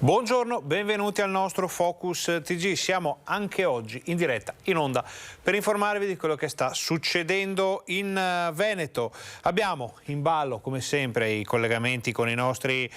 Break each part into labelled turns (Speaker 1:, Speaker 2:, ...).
Speaker 1: Buongiorno, benvenuti al nostro Focus TG. Siamo anche oggi in diretta, in onda, per informarvi di quello che sta succedendo in Veneto. Abbiamo in ballo, come sempre, i collegamenti con i nostri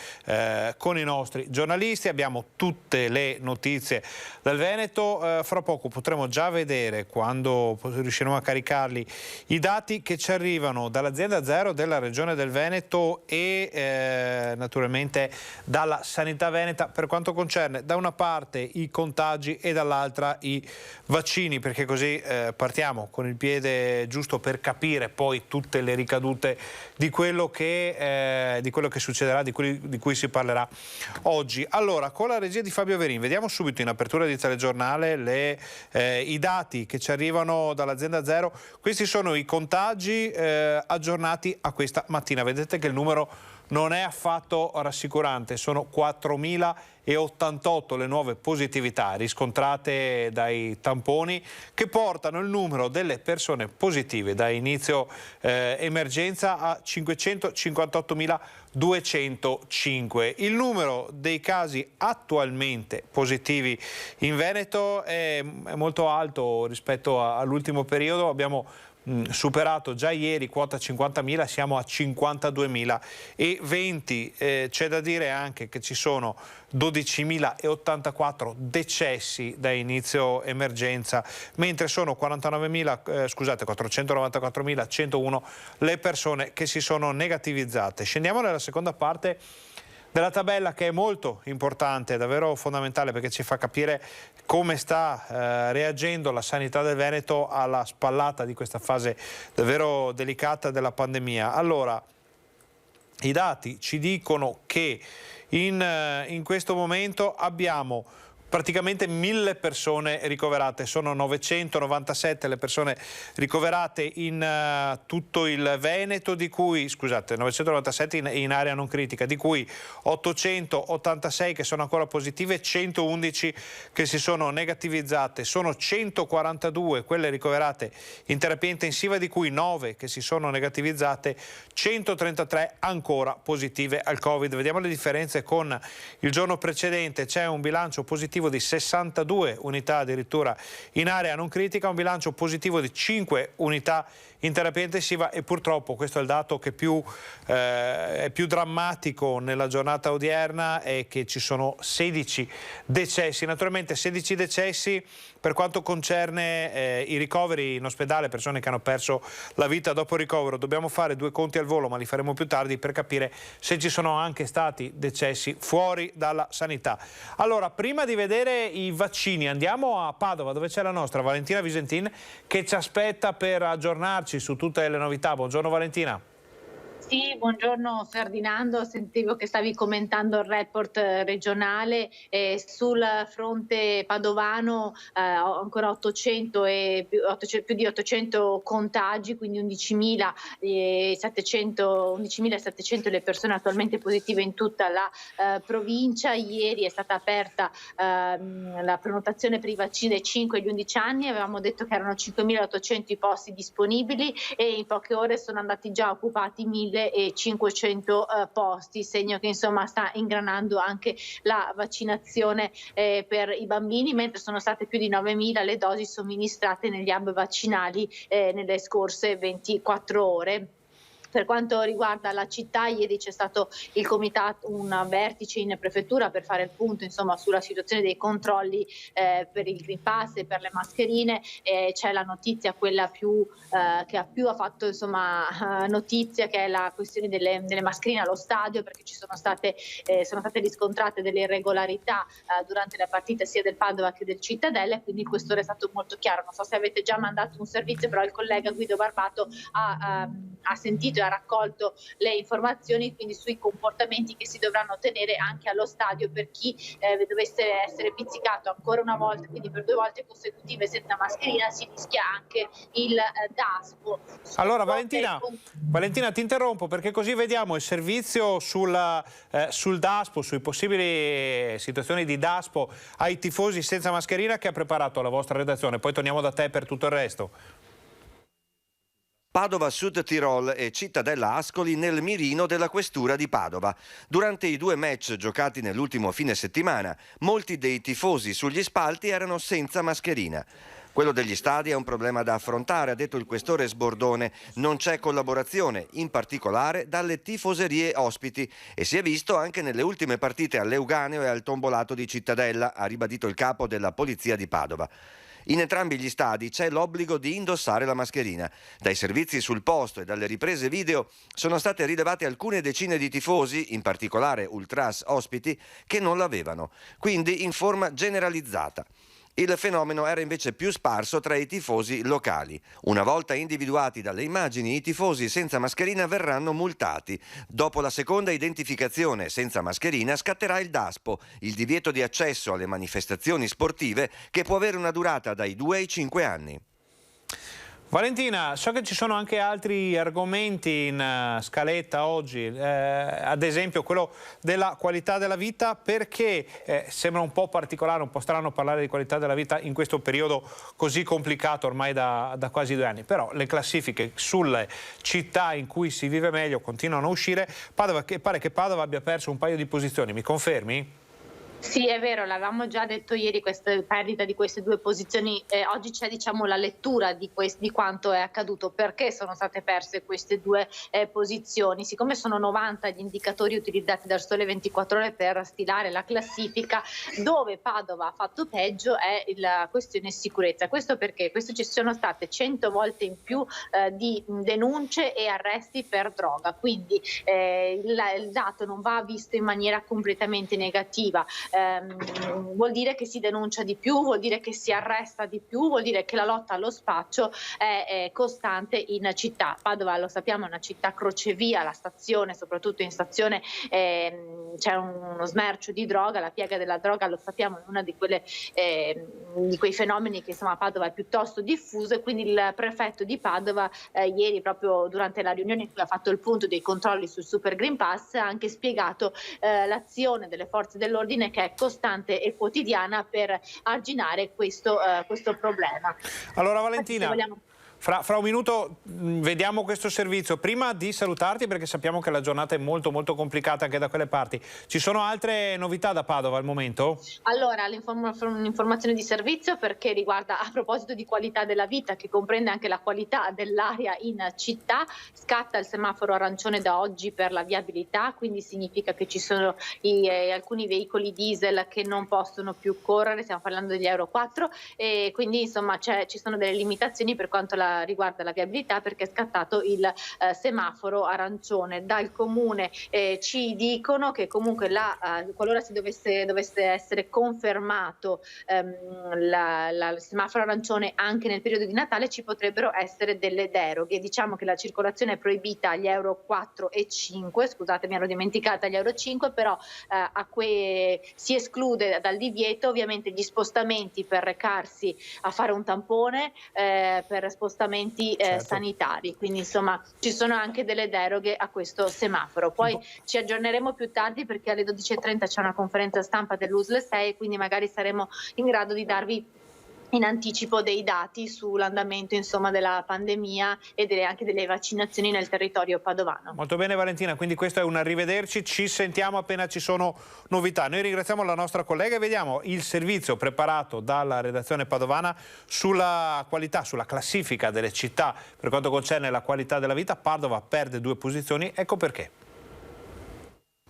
Speaker 1: giornalisti, abbiamo tutte le notizie dal Veneto. Fra poco potremo già vedere, quando riusciremo a caricarli, i dati che ci arrivano dall'azienda Zero della Regione del Veneto e naturalmente dalla Sanità Veneta, per quanto concerne da una parte i contagi e dall'altra i vaccini, perché così partiamo con il piede giusto per capire poi tutte le ricadute di quello che succederà, di cui si parlerà oggi. Allora, con la regia di Fabio Verin, vediamo subito in apertura di telegiornale i dati che ci arrivano dall'azienda Zero. Questi sono i contagi aggiornati a questa mattina. Vedete che il numero non è affatto rassicurante, sono 4.088 le nuove positività riscontrate dai tamponi, che portano il numero delle persone positive da inizio emergenza a 558.205. Il numero dei casi attualmente positivi in Veneto è molto alto rispetto all'ultimo periodo. Abbiamo superato già ieri quota 50.000, siamo a 52.020. C'è da dire anche che ci sono 12.084 decessi da inizio emergenza, mentre sono 494.101 le persone che si sono negativizzate. Scendiamo nella seconda parte della tabella, che è molto importante, davvero fondamentale, perché ci fa capire come sta reagendo la sanità del Veneto alla spallata di questa fase davvero delicata della pandemia. Allora, i dati ci dicono che in questo momento abbiamo praticamente 1.000 persone ricoverate, sono 997 le persone ricoverate in tutto il Veneto, di cui, scusate, 997 in area non critica, di cui 886 che sono ancora positive, 111 che si sono negativizzate, sono 142 quelle ricoverate in terapia intensiva, di cui 9 che si sono negativizzate, 133 ancora positive al Covid. Vediamo le differenze con il giorno precedente. C'è un bilancio positivo di 62 unità addirittura in area non critica, un bilancio positivo di 5 unità in terapia intensiva, e purtroppo questo è il dato che è più drammatico nella giornata odierna, è che ci sono 16 decessi. Naturalmente 16 decessi per quanto concerne i ricoveri in ospedale, persone che hanno perso la vita dopo il ricovero. Dobbiamo fare due conti al volo, ma li faremo più tardi, per capire se ci sono anche stati decessi fuori dalla sanità. Allora, prima di vedere i vaccini, andiamo a Padova, dove c'è la nostra Valentina Visentin, che ci aspetta per aggiornarci su tutte le novità. Buongiorno Valentina.
Speaker 2: Sì, buongiorno Ferdinando, sentivo che stavi commentando il report regionale. Sul fronte padovano ancora 800 e più di 800 contagi, quindi 11.700 le persone attualmente positive in tutta la provincia. Ieri è stata aperta la prenotazione per i vaccini dai 5 agli 11 anni, avevamo detto che erano 5.800 i posti disponibili e in poche ore sono andati già occupati 1.500 posti, segno che insomma sta ingranando anche la vaccinazione per i bambini, mentre sono state più di 9.000 le dosi somministrate negli hub vaccinali nelle scorse 24 ore. Per quanto riguarda la città, ieri c'è stato il comitato, un vertice in prefettura per fare il punto insomma sulla situazione dei controlli per il Green Pass e per le mascherine. C'è la notizia, quella che ha fatto insomma notizia, che è la questione delle mascherine allo stadio, perché sono state riscontrate delle irregolarità durante la partita sia del Padova che del Cittadella, e quindi questo è stato molto chiaro. Non so se avete già mandato un servizio, però il collega Guido Barbato ha sentito e ha raccolto le informazioni, quindi sui comportamenti che si dovranno tenere anche allo stadio per chi dovesse essere pizzicato ancora una volta, quindi per 2 volte consecutive senza mascherina, si rischia anche il DASPO.
Speaker 1: Allora Valentina, ti interrompo perché così vediamo il servizio sul DASPO, sui possibili situazioni di DASPO ai tifosi senza mascherina, che ha preparato la vostra redazione. Poi torniamo da te per tutto il resto.
Speaker 3: Padova Sud Tirol e Cittadella Ascoli nel mirino della questura di Padova. Durante i 2 match giocati nell'ultimo fine settimana, molti dei tifosi sugli spalti erano senza mascherina. Quello degli stadi è un problema da affrontare, ha detto il questore Sbordone. Non c'è collaborazione, in particolare dalle tifoserie ospiti, e si è visto anche nelle ultime partite all'Euganeo e al Tombolato di Cittadella, ha ribadito il capo della Polizia di Padova. In entrambi gli stadi c'è l'obbligo di indossare la mascherina. Dai servizi sul posto e dalle riprese video sono state rilevate alcune decine di tifosi, in particolare ultras ospiti, che non l'avevano, quindi in forma generalizzata. Il fenomeno era invece più sparso tra i tifosi locali. Una volta individuati dalle immagini, i tifosi senza mascherina verranno multati. Dopo la seconda identificazione senza mascherina scatterà il DASPO, il divieto di accesso alle manifestazioni sportive, che può avere una durata dai 2 ai 5 anni.
Speaker 1: Valentina, so che ci sono anche altri argomenti in scaletta oggi, ad esempio quello della qualità della vita, perché sembra un po' particolare, un po' strano parlare di qualità della vita in questo periodo così complicato ormai da quasi 2 anni, però le classifiche sulle città in cui si vive meglio continuano a uscire. Padova, che pare che Padova abbia perso un paio di posizioni, mi confermi?
Speaker 2: Sì, è vero, l'avevamo già detto ieri, questa perdita di queste 2 posizioni. Oggi c'è, diciamo, la lettura di quanto è accaduto, perché sono state perse queste 2 posizioni. Siccome sono 90 gli indicatori utilizzati dal Sole 24 Ore per stilare la classifica, dove Padova ha fatto peggio è la questione sicurezza. Questo perché ci sono state 100 volte in più di denunce e arresti per droga, quindi il dato non va visto in maniera completamente negativa. Vuol dire che si denuncia di più, vuol dire che si arresta di più, vuol dire che la lotta allo spaccio è costante in città. Padova, lo sappiamo, è una città crocevia, la stazione, soprattutto in stazione c'è uno smercio di droga, la piaga della droga, lo sappiamo, è una di quei fenomeni che insomma a Padova è piuttosto diffuso, e quindi il prefetto di Padova ieri, proprio durante la riunione in cui ha fatto il punto dei controlli sul Super Green Pass, ha anche spiegato l'azione delle forze dell'ordine, che è costante e quotidiana, per arginare questo problema.
Speaker 1: Allora Valentina, fra un minuto vediamo questo servizio. Prima di salutarti, perché sappiamo che la giornata è molto molto complicata anche da quelle parti, ci sono altre novità da Padova al momento?
Speaker 2: Allora, un'informazione di servizio, perché riguarda, a proposito di qualità della vita, che comprende anche la qualità dell'aria in città. Scatta il semaforo arancione da oggi per la viabilità, quindi significa che ci sono alcuni veicoli diesel che non possono più correre, stiamo parlando degli Euro 4, e quindi insomma ci sono delle limitazioni per quanto riguarda la viabilità, perché è scattato il semaforo arancione. Dal comune ci dicono che comunque qualora si dovesse essere confermato il semaforo arancione anche nel periodo di Natale, ci potrebbero essere delle deroghe. Diciamo che la circolazione è proibita agli Euro 4 e 5, scusate, mi ero dimenticata gli Euro 5, però si esclude dal divieto ovviamente gli spostamenti per recarsi a fare un tampone, per spostamenti sanitari, quindi insomma ci sono anche delle deroghe a questo semaforo. Poi ci aggiorneremo più tardi, perché alle 12:30 c'è una conferenza stampa dell'USL 6, quindi magari saremo in grado di darvi in anticipo dei dati sull'andamento insomma della pandemia e anche delle vaccinazioni nel territorio padovano.
Speaker 1: Molto bene Valentina, quindi questo è un arrivederci, ci sentiamo appena ci sono novità. Noi ringraziamo la nostra collega e vediamo il servizio preparato dalla redazione padovana sulla qualità, sulla classifica delle città per quanto concerne la qualità della vita. Padova perde 2 posizioni, ecco perché.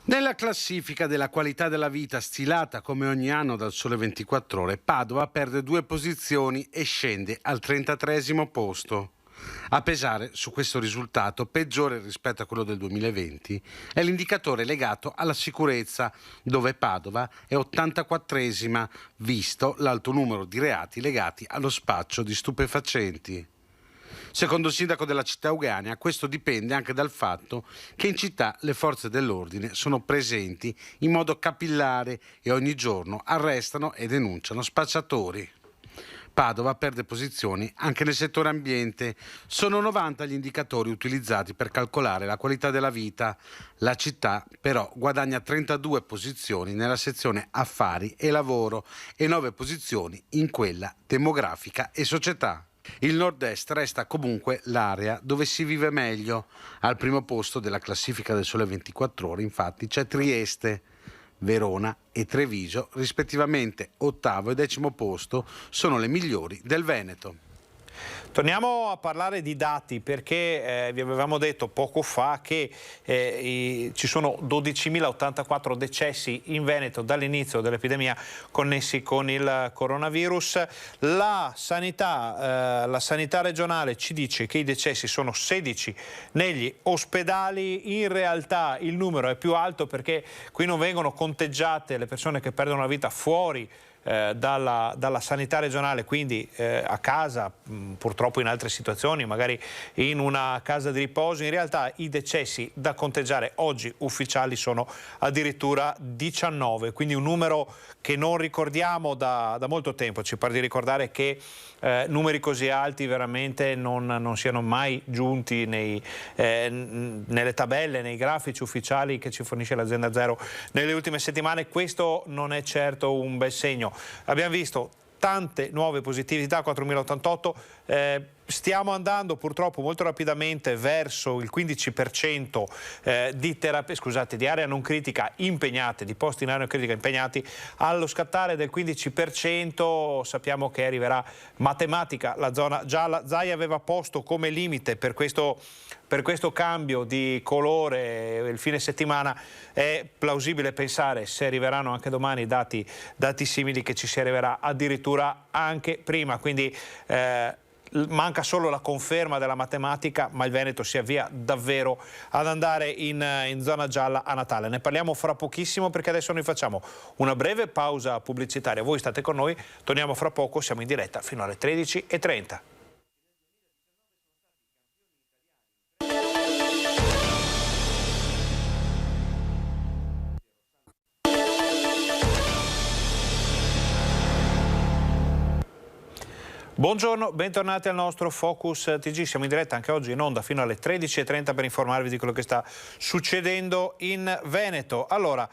Speaker 4: Nella classifica della qualità della vita stilata come ogni anno dal Sole 24 Ore, Padova perde 2 posizioni e scende al 33° posto. A pesare su questo risultato, peggiore rispetto a quello del 2020, è l'indicatore legato alla sicurezza, dove Padova è 84esima, visto l'alto numero di reati legati allo spaccio di stupefacenti. Secondo il sindaco della città euganea, questo dipende anche dal fatto che in città le forze dell'ordine sono presenti in modo capillare e ogni giorno arrestano e denunciano spacciatori. Padova perde posizioni anche nel settore ambiente. Sono 90 gli indicatori utilizzati per calcolare la qualità della vita. La città però guadagna 32 posizioni nella sezione affari e lavoro e 9 posizioni in quella demografica e società. Il nord-est resta comunque l'area dove si vive meglio. Al primo posto della classifica del Sole 24 Ore, infatti, c'è Trieste. Verona e Treviso, rispettivamente ottavo e decimo posto, sono le migliori del Veneto.
Speaker 1: Torniamo a parlare di dati perché vi avevamo detto poco fa che ci sono 12.084 decessi in Veneto dall'inizio dell'epidemia connessi con il coronavirus. La sanità regionale ci dice che i decessi sono 16 negli ospedali. In realtà il numero è più alto perché qui non vengono conteggiate le persone che perdono la vita fuori dalla sanità regionale, quindi a casa, purtroppo in altre situazioni, magari in una casa di riposo. In realtà i decessi da conteggiare oggi ufficiali sono addirittura 19, quindi un numero che non ricordiamo da molto tempo. Ci pare di ricordare che numeri così alti veramente non siano mai giunti nelle tabelle, nei grafici ufficiali che ci fornisce l'azienda Zero nelle ultime settimane. Questo non è certo un bel segno. Abbiamo visto tante nuove positività, 4.088, stiamo andando purtroppo molto rapidamente verso il 15% di area non critica impegnate, di posti in area non critica impegnati. Allo scattare del 15% sappiamo che arriverà matematica, la zona gialla. Zai aveva posto come limite per questo cambio di colore il fine settimana. È plausibile pensare, se arriveranno anche domani dati simili, che ci si arriverà addirittura anche prima, quindi manca solo la conferma della matematica, ma il Veneto si avvia davvero ad andare in zona gialla a Natale. Ne parliamo fra pochissimo perché adesso noi facciamo una breve pausa pubblicitaria. Voi state con noi, torniamo fra poco, siamo in diretta fino alle 13:30. Buongiorno, bentornati al nostro Focus TG. Siamo in diretta anche oggi in onda fino alle 13:30 per informarvi di quello che sta succedendo in Veneto. Allora,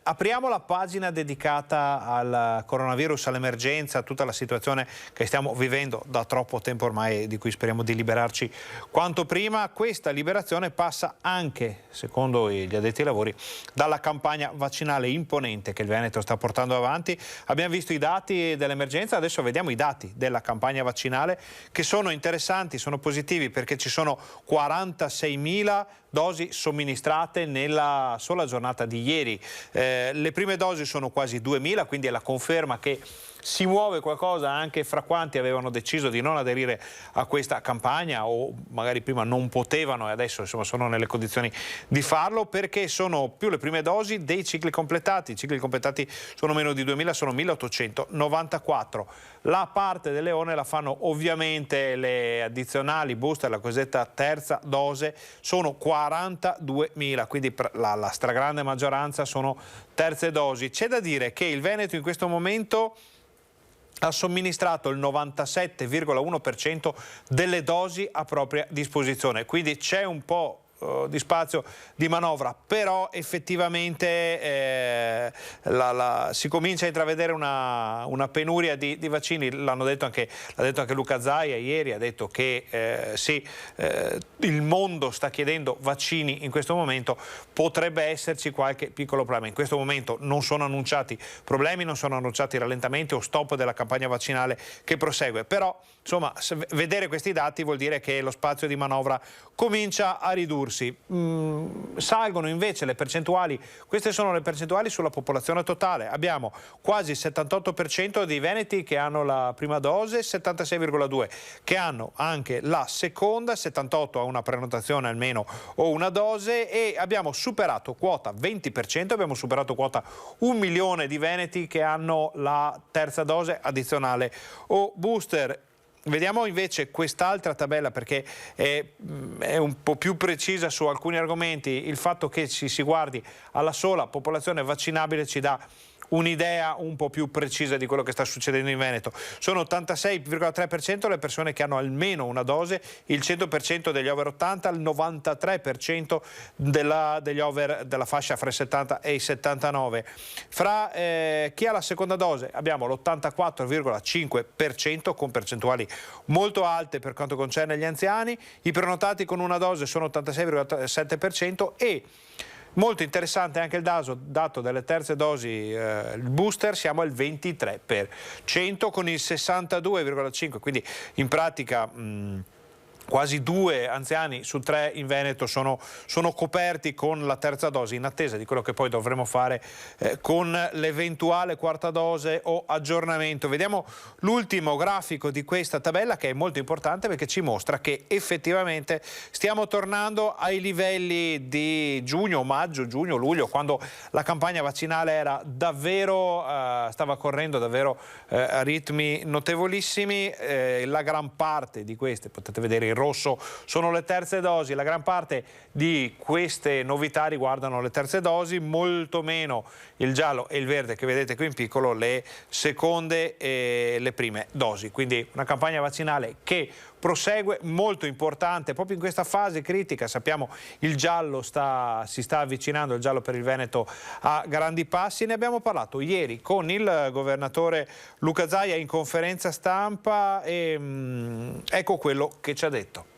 Speaker 1: apriamo la pagina dedicata al coronavirus, all'emergenza, a tutta la situazione che stiamo vivendo da troppo tempo ormai, di cui speriamo di liberarci quanto prima. Questa liberazione passa anche, secondo gli addetti ai lavori, dalla campagna vaccinale imponente che il Veneto sta portando avanti. Abbiamo visto i dati dell'emergenza, adesso vediamo i dati della campagna vaccinale, che sono interessanti, sono positivi, perché ci sono 46.000 dosi somministrate nella sola giornata di ieri. Le prime dosi sono quasi 2.000, quindi è la conferma che si muove qualcosa anche fra quanti avevano deciso di non aderire a questa campagna o magari prima non potevano e adesso insomma sono nelle condizioni di farlo, perché sono più le prime dosi dei cicli completati. I cicli completati sono meno di 2.000, sono 1.894. La parte del leone la fanno ovviamente le addizionali booster, la cosiddetta terza dose, sono 42.000, quindi la stragrande maggioranza sono terze dosi. C'è da dire che il Veneto in questo momento ha somministrato il 97,1% delle dosi a propria disposizione, quindi c'è un po' di spazio di manovra, però effettivamente si comincia a intravedere una penuria di vaccini. L'ha detto anche Luca Zaia ieri, ha detto che sì, il mondo sta chiedendo vaccini in questo momento, potrebbe esserci qualche piccolo problema. In questo momento non sono annunciati problemi, non sono annunciati rallentamenti o stop della campagna vaccinale che prosegue, però insomma vedere questi dati vuol dire che lo spazio di manovra comincia a ridursi. Salgono invece le percentuali, queste sono le percentuali sulla popolazione totale. Abbiamo quasi il 78% dei veneti che hanno la prima dose, 76,2% che hanno anche la seconda, 78% ha una prenotazione almeno o una dose, e abbiamo superato quota 20%, abbiamo superato quota 1 milione di veneti che hanno la terza dose addizionale o booster. Vediamo invece quest'altra tabella perché è un po' più precisa su alcuni argomenti. Il fatto che si guardi alla sola popolazione vaccinabile ci dà un'idea un po' più precisa di quello che sta succedendo in Veneto. Sono 86,3% le persone che hanno almeno una dose, il 100% degli over 80, il 93% degli over della fascia fra i 70 e i 79. Fra chi ha la seconda dose abbiamo l'84,5% con percentuali molto alte per quanto concerne gli anziani, i prenotati con una dose sono 86,7% e molto interessante anche il dato delle terze dosi, il booster, siamo al 23% con il 62,5%, quindi in pratica quasi 2 anziani su 3 in Veneto sono coperti con la terza dose, in attesa di quello che poi dovremo fare con l'eventuale quarta dose o aggiornamento. Vediamo l'ultimo grafico di questa tabella, che è molto importante perché ci mostra che effettivamente stiamo tornando ai livelli di giugno, maggio, giugno, luglio, quando la campagna vaccinale era davvero, stava correndo davvero a ritmi notevolissimi. La gran parte di queste, potete vedere in rosso, sono le terze dosi. La gran parte di queste novità riguardano le terze dosi, molto meno il giallo e il verde che vedete qui in piccolo, le seconde e le prime dosi. Quindi una campagna vaccinale che prosegue, molto importante proprio in questa fase critica. Sappiamo il giallo si sta avvicinando, il giallo per il Veneto a grandi passi. Ne abbiamo parlato ieri con il governatore Luca Zaia in conferenza stampa e ecco quello che ci ha detto.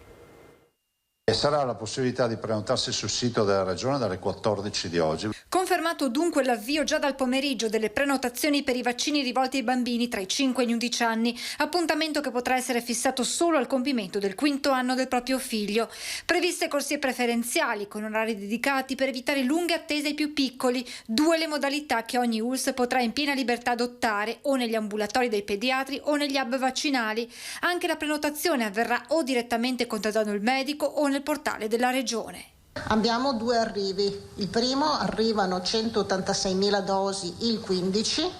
Speaker 5: E sarà la possibilità di prenotarsi sul sito della Regione dalle 14 di oggi.
Speaker 6: Confermato dunque l'avvio già dal pomeriggio delle prenotazioni per i vaccini rivolti ai bambini tra i 5 e gli 11 anni, appuntamento che potrà essere fissato solo al compimento del 5° anno del proprio figlio. Previste corsie preferenziali con orari dedicati per evitare lunghe attese ai più piccoli, 2 le modalità che ogni ULSS potrà in piena libertà adottare, o negli ambulatori dei pediatri o negli hub vaccinali. Anche la prenotazione avverrà o direttamente contattando il medico o nel portale della Regione.
Speaker 7: Abbiamo 2 arrivi. Il primo, arrivano 186.000 dosi il 15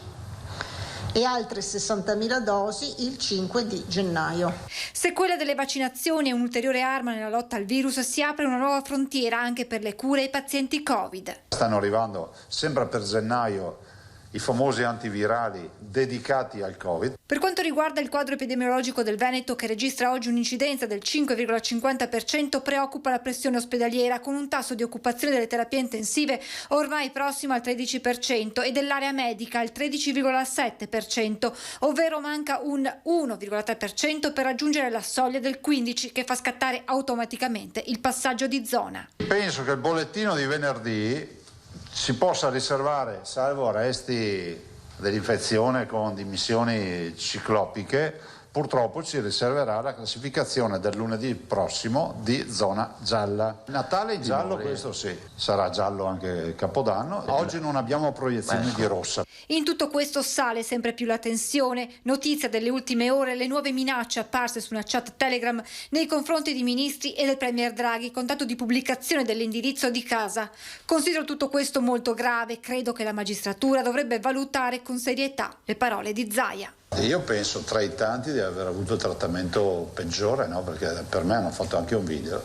Speaker 7: e altre 60.000 dosi il 5 di gennaio.
Speaker 6: Se quella delle vaccinazioni è un'ulteriore arma nella lotta al virus, si apre una nuova frontiera anche per le cure ai pazienti Covid.
Speaker 5: Stanno arrivando sempre per gennaio i famosi antivirali dedicati al Covid.
Speaker 6: Per quanto riguarda il quadro epidemiologico del Veneto, che registra oggi un'incidenza del 5,50%, preoccupa la pressione ospedaliera, con un tasso di occupazione delle terapie intensive ormai prossimo al 13% e dell'area medica al 13,7%, ovvero manca un 1,3% per raggiungere la soglia del 15%, che fa scattare automaticamente il passaggio di zona.
Speaker 5: Penso che il bollettino di venerdì si possa riservare, salvo resti dell'infezione con dimissioni ciclopiche, purtroppo ci riserverà la classificazione del lunedì prossimo di zona gialla. Natale in giallo, questo sì, sarà giallo anche Capodanno. Oggi non abbiamo proiezioni di rossa.
Speaker 6: In tutto questo sale sempre più la tensione. Notizia delle ultime ore, le nuove minacce apparse su una chat Telegram nei confronti di ministri e del premier Draghi, con tanto di pubblicazione dell'indirizzo di casa. Considero tutto questo molto grave. Credo che la magistratura dovrebbe valutare con serietà le parole di Zaia.
Speaker 5: Io penso tra i tanti di aver avuto il trattamento peggiore, no? Perché per me hanno fatto anche un video.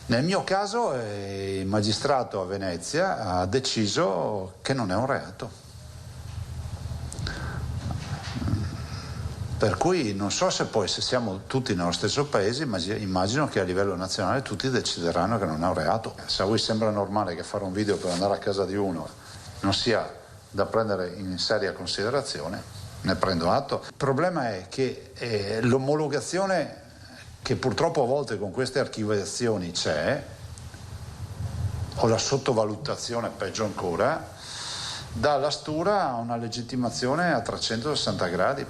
Speaker 5: Nel mio caso il magistrato a Venezia ha deciso che non è un reato. Per cui non so se poi, se siamo tutti nello stesso paese, immagino che a livello nazionale tutti decideranno che non è un reato. Se a voi sembra normale che fare un video per andare a casa di uno non sia da prendere in seria considerazione, ne prendo atto. Il problema è che l'omologazione che purtroppo a volte con queste archiviazioni c'è, o la sottovalutazione peggio ancora, dà alla stura una legittimazione a 360 gradi.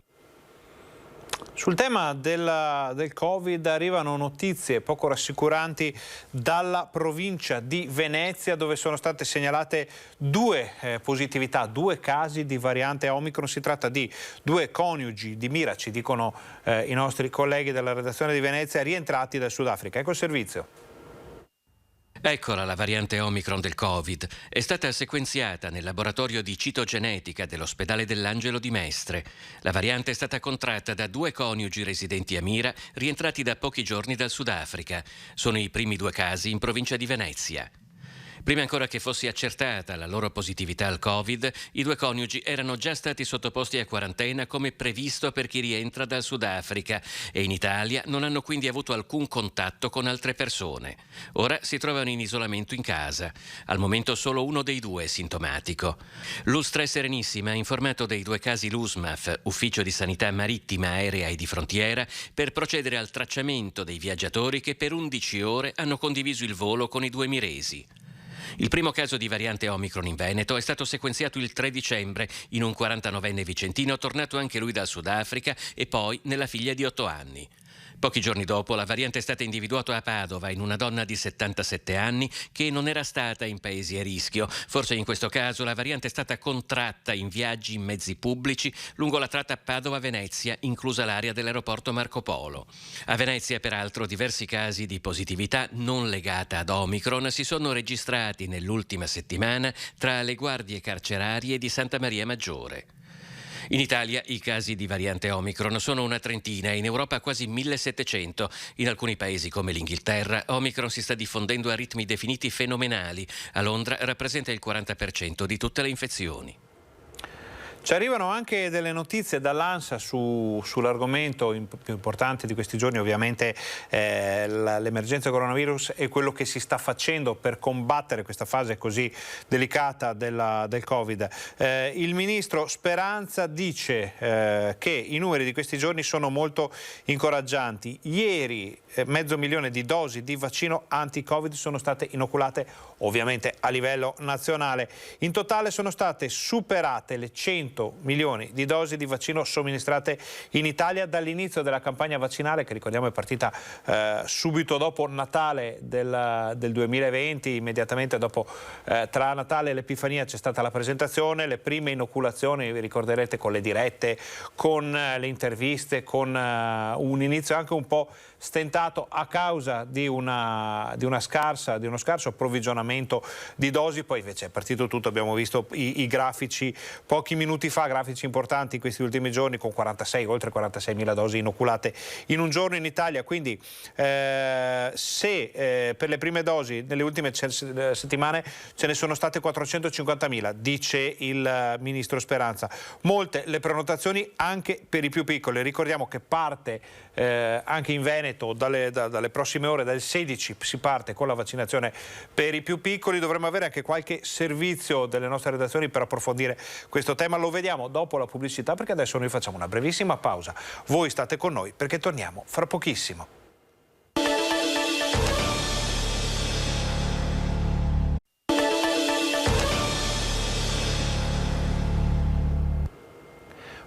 Speaker 1: Sul tema del Covid arrivano notizie poco rassicuranti dalla provincia di Venezia, dove sono state segnalate 2 positività, 2 casi di variante Omicron. Si tratta di 2 coniugi di Mira, ci dicono i nostri colleghi della redazione di Venezia, rientrati dal Sudafrica. Ecco il servizio.
Speaker 8: Eccola la variante Omicron del Covid. È stata sequenziata nel laboratorio di citogenetica dell'ospedale dell'Angelo di Mestre. La variante è stata contratta da 2 coniugi residenti a Mira, rientrati da pochi giorni dal Sudafrica. Sono i primi 2 casi in provincia di Venezia. Prima ancora che fosse accertata la loro positività al Covid, i due coniugi erano già stati sottoposti a quarantena come previsto per chi rientra dal Sudafrica e in Italia non hanno quindi avuto alcun contatto con altre persone. Ora si trovano in isolamento in casa. Al momento solo uno dei due è sintomatico. L'Ulstra Serenissima ha informato dei due casi l'USMAF, Ufficio di Sanità Marittima, Aerea e di Frontiera, per procedere al tracciamento dei viaggiatori che per 11 ore hanno condiviso il volo con i due miresi. Il primo caso di variante Omicron in Veneto è stato sequenziato il 3 dicembre in un 49enne vicentino tornato anche lui dal Sudafrica e poi nella figlia di 8 anni. Pochi giorni dopo la variante è stata individuata a Padova in una donna di 77 anni che non era stata in paesi a rischio. Forse in questo caso la variante è stata contratta in viaggi in mezzi pubblici lungo la tratta Padova-Venezia, inclusa l'area dell'aeroporto Marco Polo. A Venezia, peraltro, diversi casi di positività non legata ad Omicron si sono registrati nell'ultima settimana tra le guardie carcerarie di Santa Maria Maggiore. In Italia i casi di variante Omicron sono una trentina e in Europa quasi 1700. In alcuni paesi come l'Inghilterra Omicron si sta diffondendo a ritmi definiti fenomenali. A Londra rappresenta il 40% di tutte le infezioni.
Speaker 1: Ci arrivano anche delle notizie dall'ANSA sull'argomento più importante di questi giorni, ovviamente l'emergenza coronavirus e quello che si sta facendo per combattere questa fase così delicata del Covid. Il ministro Speranza dice che i numeri di questi giorni sono molto incoraggianti. Ieri 500.000 di dosi di vaccino anti-Covid sono state inoculate, ovviamente a livello nazionale. In totale sono state superate le 100 milioni di dosi di vaccino somministrate in Italia dall'inizio della campagna vaccinale, che ricordiamo è partita subito dopo Natale del 2020, immediatamente dopo tra Natale e l'Epifania c'è stata la presentazione, le prime inoculazioni, vi ricorderete, con le dirette, con le interviste, con un inizio anche un po' stentato a causa di uno scarso approvvigionamento di dosi. Poi invece è partito tutto, abbiamo visto i grafici pochi minuti fa, grafici importanti in questi ultimi giorni, con oltre 46.000 dosi inoculate in un giorno in Italia. Quindi per le prime dosi nelle ultime settimane ce ne sono state 450.000, dice il ministro Speranza. Molte le prenotazioni anche per i più piccoli. Ricordiamo che parte anche in Veneto dalle prossime ore, dal 16 si parte con la vaccinazione per i più piccoli. Dovremmo avere anche qualche servizio delle nostre redazioni per approfondire questo tema. Lo vediamo dopo la pubblicità, perché adesso noi facciamo una brevissima pausa. Voi state con noi perché torniamo fra pochissimo.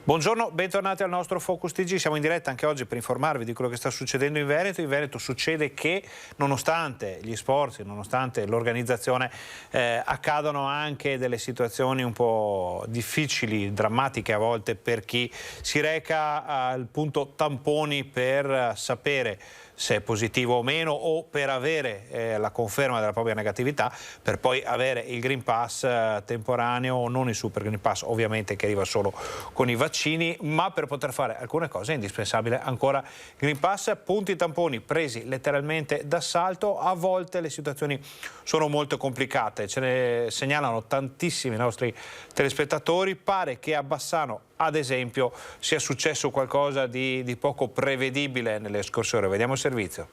Speaker 1: Buongiorno, bentornati al nostro Focus TG. Siamo in diretta anche oggi per informarvi di quello che sta succedendo in Veneto. In Veneto succede che, nonostante gli sforzi, nonostante l'organizzazione, accadono anche delle situazioni un po' difficili, drammatiche a volte, per chi si reca al punto tamponi per sapere se è positivo o meno, o per avere la conferma della propria negatività, per poi avere il Green Pass temporaneo, non il Super Green Pass ovviamente, che arriva solo con i vaccini, ma per poter fare alcune cose è indispensabile ancora Green Pass. Punti tamponi presi letteralmente d'assalto. A volte le situazioni sono molto complicate, ce ne segnalano tantissimi nostri telespettatori. Pare che a Bassano, ad esempio, sia successo qualcosa di poco prevedibile nelle scorse ore. Vediamo il servizio.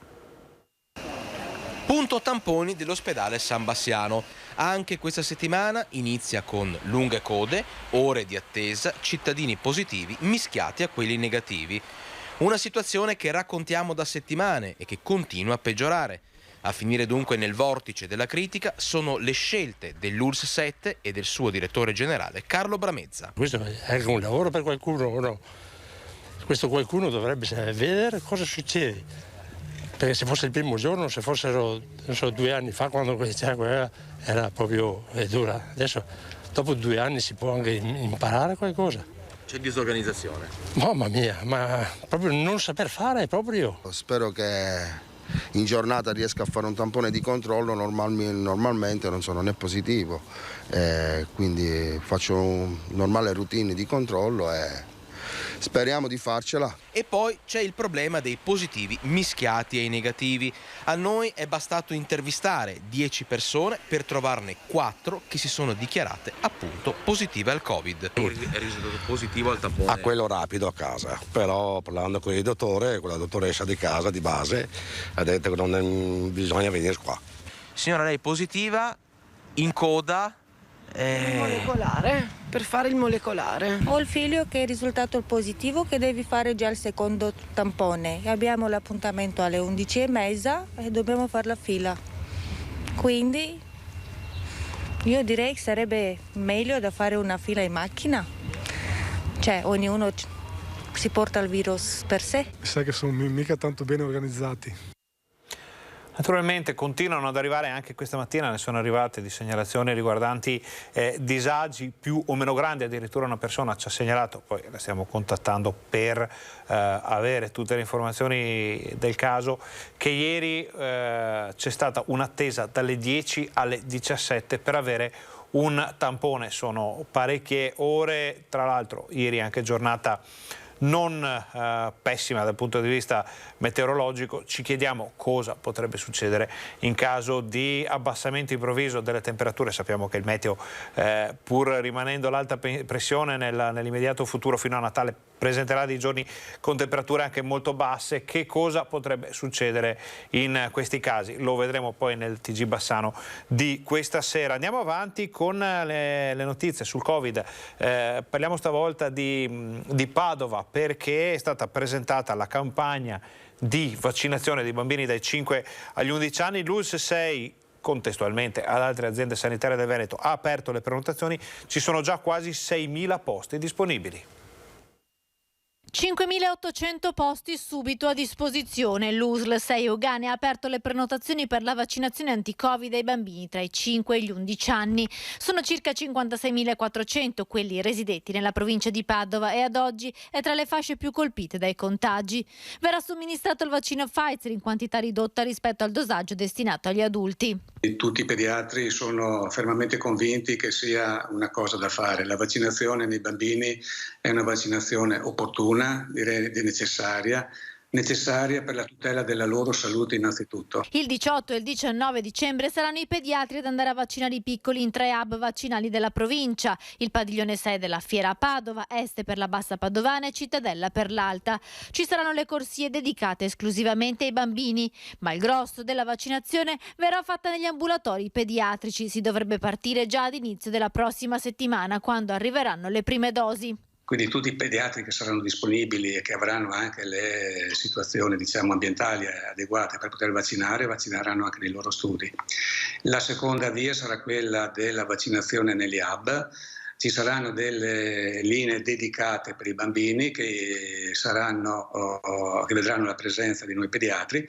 Speaker 9: Punto tamponi dell'ospedale San Bassiano. Anche questa settimana inizia con lunghe code, ore di attesa, cittadini positivi mischiati a quelli negativi. Una situazione che raccontiamo da settimane e che continua a peggiorare. A finire dunque nel vortice della critica sono le scelte dell'ULSS 7 e del suo direttore generale Carlo Bramezza.
Speaker 10: Questo è anche un lavoro per qualcuno o no? Questo qualcuno dovrebbe vedere cosa succede. Perché se fosse il primo giorno, se fossero 2 anni fa, quando questa guerra era proprio dura. Adesso dopo 2 anni si può anche imparare qualcosa.
Speaker 9: C'è disorganizzazione.
Speaker 10: Mamma mia, ma proprio non saper fare proprio.
Speaker 11: Spero che in giornata riesco a fare un tampone di controllo. Normalmente non sono né positivo, quindi faccio un normale routine di controllo e speriamo di farcela.
Speaker 9: E poi c'è il problema dei positivi mischiati ai negativi. A noi è bastato intervistare 10 persone per trovarne 4 che si sono dichiarate appunto positive al Covid.
Speaker 12: È risultato positivo al tampone?
Speaker 13: A quello rapido a casa, però parlando con il dottore, con la dottoressa di casa di base, ha detto che non bisogna venire qua.
Speaker 9: Signora, lei è positiva, in coda.
Speaker 14: Molecolare, per fare il molecolare.
Speaker 15: Ho il figlio che è risultato positivo, che deve fare già il secondo tampone. Abbiamo l'appuntamento alle 11:30 e dobbiamo fare la fila. Quindi io direi che sarebbe meglio da fare una fila in macchina. Cioè ognuno si porta il virus per sé.
Speaker 16: Sai che sono mica tanto bene organizzati.
Speaker 1: Naturalmente continuano ad arrivare, anche questa mattina ne sono arrivate di segnalazioni riguardanti disagi più o meno grandi. Addirittura una persona ci ha segnalato, poi la stiamo contattando per avere tutte le informazioni del caso, che ieri c'è stata un'attesa dalle 10 alle 17 per avere un tampone. Sono parecchie ore, tra l'altro ieri anche giornata non pessima dal punto di vista meteorologico. Ci chiediamo cosa potrebbe succedere in caso di abbassamento improvviso delle temperature. Sappiamo che il meteo, pur rimanendo l'alta pressione nell'immediato futuro fino a Natale, presenterà dei giorni con temperature anche molto basse. Che cosa potrebbe succedere in questi casi? Lo vedremo poi nel TG Bassano di questa sera. Andiamo avanti con le notizie sul Covid. Parliamo stavolta di Padova, perché è stata presentata la campagna di vaccinazione dei bambini dai 5 agli 11 anni. L'ULSS 6, contestualmente ad altre aziende sanitarie del Veneto, ha aperto le prenotazioni. Ci sono già quasi 6.000 posti disponibili.
Speaker 17: 5.800 posti subito a disposizione. L'USL 6 Ogane ha aperto le prenotazioni per la vaccinazione anti-Covid ai bambini tra i 5 e gli 11 anni. Sono circa 56.400 quelli residenti nella provincia di Padova e ad oggi è tra le fasce più colpite dai contagi. Verrà somministrato il vaccino Pfizer in quantità ridotta rispetto al dosaggio destinato agli adulti.
Speaker 18: Tutti i pediatri sono fermamente convinti che sia una cosa da fare. La vaccinazione nei bambini è una vaccinazione opportuna, direi necessaria per la tutela della loro salute innanzitutto.
Speaker 17: Il 18 e il 19 dicembre saranno i pediatri ad andare a vaccinare i piccoli in 3 hub vaccinali della provincia: il padiglione 6 della Fiera a Padova, Este per la Bassa Padovana e Cittadella per l'Alta. Ci saranno le corsie dedicate esclusivamente ai bambini, ma il grosso della vaccinazione verrà fatta negli ambulatori pediatrici. Si dovrebbe partire già ad inizio della prossima settimana, quando arriveranno le prime dosi.
Speaker 18: Quindi tutti i pediatri che saranno disponibili e che avranno anche le situazioni ambientali adeguate per poter vaccinare, vaccineranno anche nei loro studi. La seconda via sarà quella della vaccinazione negli hub. Ci saranno delle linee dedicate per i bambini che vedranno la presenza di noi pediatri,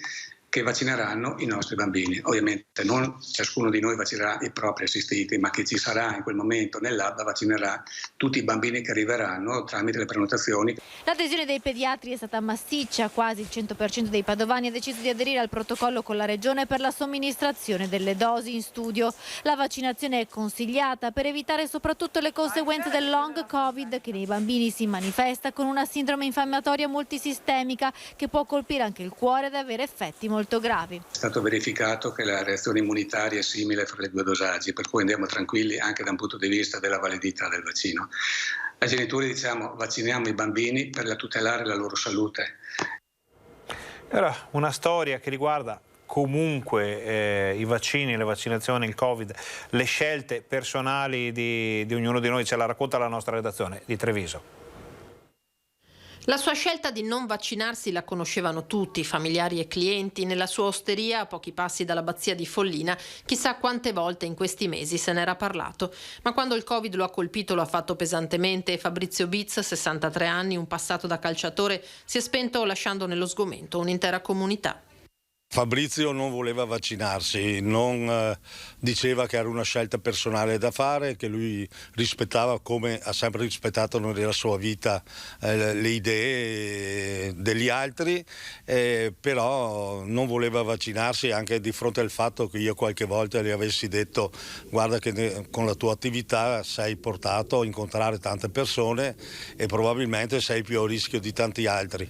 Speaker 18: che vaccineranno i nostri bambini. Ovviamente non ciascuno di noi vaccinerà i propri assistiti, ma chi ci sarà in quel momento nell'hub vaccinerà tutti i bambini che arriveranno tramite le prenotazioni.
Speaker 17: L'adesione dei pediatri è stata massiccia, quasi il 100% dei padovani ha deciso di aderire al protocollo con la regione per la somministrazione delle dosi in studio. La vaccinazione è consigliata per evitare soprattutto le conseguenze del long Covid, che nei bambini si manifesta con una sindrome infiammatoria multisistemica che può colpire anche il cuore ed avere effetti molto gravi.
Speaker 18: È stato verificato che la reazione immunitaria è simile fra le due dosaggi, per cui andiamo tranquilli anche da un punto di vista della validità del vaccino. Ai genitori diciamo: vacciniamo i bambini per tutelare la loro salute.
Speaker 1: Era una storia che riguarda comunque i vaccini, le vaccinazioni, il Covid, le scelte personali di ognuno di noi. Ce la racconta la nostra redazione di Treviso.
Speaker 19: La sua scelta di non vaccinarsi la conoscevano tutti, familiari e clienti. Nella sua osteria, a pochi passi dall'abbazia di Follina, chissà quante volte in questi mesi se n'era parlato. Ma quando il Covid lo ha colpito lo ha fatto pesantemente e Fabrizio Biz, 63 anni, un passato da calciatore, si è spento lasciando nello sgomento un'intera comunità.
Speaker 13: Fabrizio non voleva vaccinarsi, non diceva che era una scelta personale da fare, che lui rispettava, come ha sempre rispettato nella sua vita, le idee degli altri, però non voleva vaccinarsi, anche di fronte al fatto che io qualche volta gli avessi detto: guarda che con la tua attività sei portato a incontrare tante persone e probabilmente sei più a rischio di tanti altri.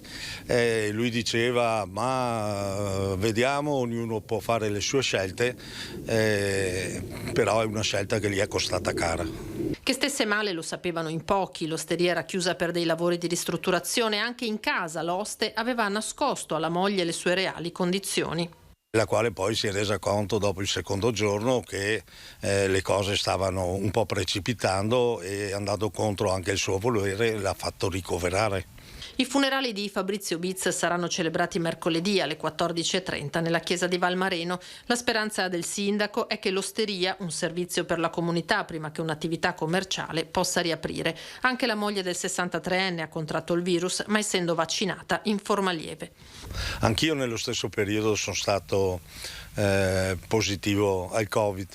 Speaker 13: Lui diceva: ma vediamo, ognuno può fare le sue scelte, però è una scelta che gli è costata cara.
Speaker 19: Che stesse male lo sapevano in pochi, l'osteria era chiusa per dei lavori di ristrutturazione, anche in casa l'oste aveva nascosto alla moglie le sue reali condizioni.
Speaker 13: La quale poi si è resa conto dopo il secondo giorno che le cose stavano un po' precipitando e, andando contro anche il suo volere, l'ha fatto ricoverare.
Speaker 19: I funerali di Fabrizio Bitz saranno celebrati mercoledì alle 14:30 nella chiesa di Valmareno. La speranza del sindaco è che l'osteria, un servizio per la comunità prima che un'attività commerciale, possa riaprire. Anche la moglie del 63enne ha contratto il virus, ma essendo vaccinata in forma lieve.
Speaker 13: Anch'io nello stesso periodo sono stato positivo al Covid.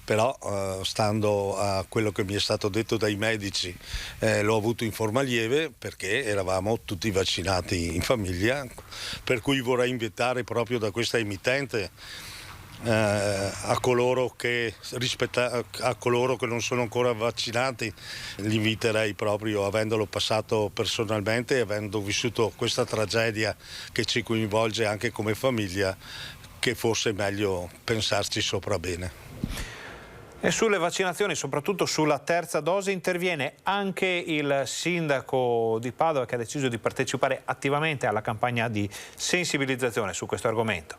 Speaker 13: Però stando a quello che mi è stato detto dai medici, l'ho avuto in forma lieve perché eravamo tutti vaccinati in famiglia, per cui vorrei invitare proprio da questa emittente a coloro che non sono ancora vaccinati, li inviterei proprio, avendolo passato personalmente e avendo vissuto questa tragedia che ci coinvolge anche come famiglia, che fosse meglio pensarci sopra bene.
Speaker 1: E sulle vaccinazioni, soprattutto sulla terza dose, interviene anche il sindaco di Padova, che ha deciso di partecipare attivamente alla campagna di sensibilizzazione su questo argomento.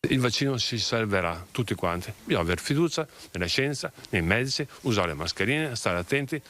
Speaker 20: Il vaccino ci salverà tutti quanti. Bisogna avere fiducia nella scienza, nei medici, usare le mascherine, stare attenti.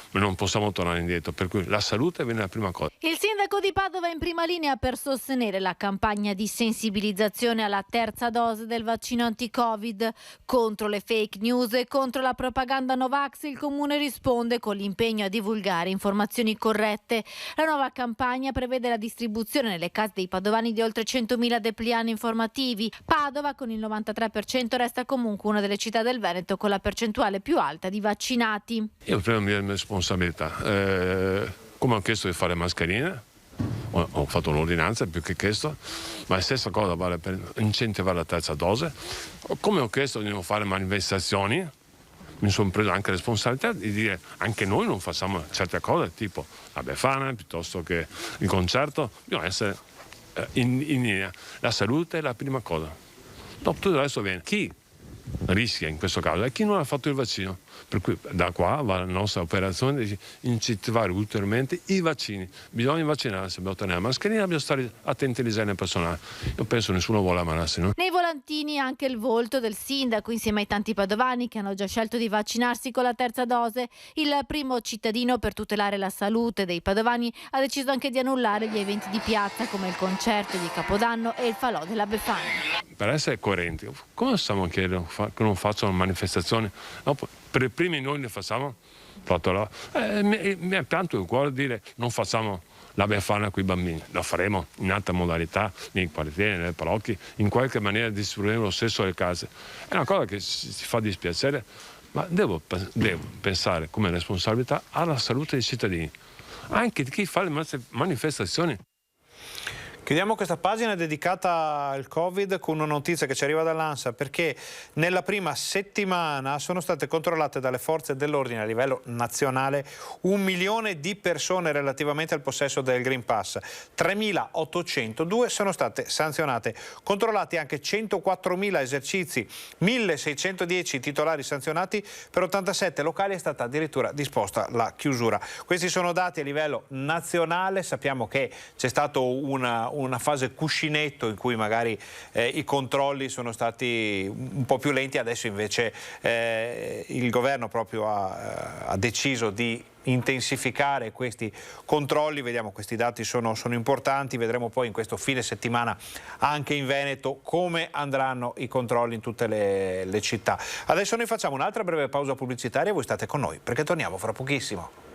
Speaker 20: Non possiamo tornare indietro, per cui la salute viene la prima cosa.
Speaker 17: Il sindaco di Padova è in prima linea per sostenere la campagna di sensibilizzazione alla terza dose del vaccino anti-Covid. Contro le fake news e contro la propaganda Novax, il comune risponde con l'impegno a divulgare informazioni corrette. La nuova campagna prevede la distribuzione nelle case dei padovani di oltre 100.000 dépliant informativi. Padova, con il 93%, resta comunque una delle città del Veneto con la percentuale più alta di vaccinati.
Speaker 20: Io prendo la mia responsabilità. Come ho chiesto di fare mascherine, ho fatto un'ordinanza più che chiesto, ma la stessa cosa vale per incentivare la terza dose. Come ho chiesto di non fare manifestazioni, mi sono preso anche la responsabilità di dire anche noi non facciamo certe cose, tipo la Befana piuttosto che il concerto. Bisogna essere in linea. La salute è la prima cosa. Dopo tutto il resto viene. Chi rischia in questo caso è chi non ha fatto il vaccino, per cui da qua va la nostra operazione di incentivare ulteriormente i vaccini. Bisogna vaccinarsi, dobbiamo tenere la mascherina, dobbiamo stare attenti all'igiene personale. Io penso nessuno vuole ammalarsi, no?
Speaker 17: Nei volantini anche il volto del sindaco insieme ai tanti padovani che hanno già scelto di vaccinarsi con la terza dose. Il primo cittadino, per tutelare la salute dei padovani, ha deciso anche di annullare gli eventi di piazza come il concerto di Capodanno e il falò della Befana.
Speaker 20: Per essere coerenti, come stiamo a chiedere che non facciano manifestazioni? Dopo, per i primi noi ne facciamo, mi è pianto il cuore dire non facciamo la Befana con i bambini. La faremo in altra modalità, nei quartieri, nelle parrocchie, in qualche maniera distribuiremo lo stesso alle case. È una cosa che si fa dispiacere, ma devo pensare come responsabilità alla salute dei cittadini, anche di chi fa le manifestazioni.
Speaker 1: Chiudiamo questa pagina dedicata al Covid con una notizia che ci arriva dall'ANSA, perché nella prima settimana sono state controllate dalle forze dell'ordine a livello nazionale 1 milione di persone relativamente al possesso del Green Pass. 3.802 sono state sanzionate. Controllati anche 104.000 esercizi, 1.610 titolari sanzionati, per 87 locali è stata addirittura disposta la chiusura. Questi sono dati a livello nazionale. Sappiamo che c'è stato una fase cuscinetto in cui magari i controlli sono stati un po' più lenti, adesso invece il governo proprio ha deciso di intensificare questi controlli. Vediamo, questi dati sono importanti, vedremo poi in questo fine settimana anche in Veneto come andranno i controlli in tutte le città. Adesso noi facciamo un'altra breve pausa pubblicitaria, voi state con noi perché torniamo fra pochissimo.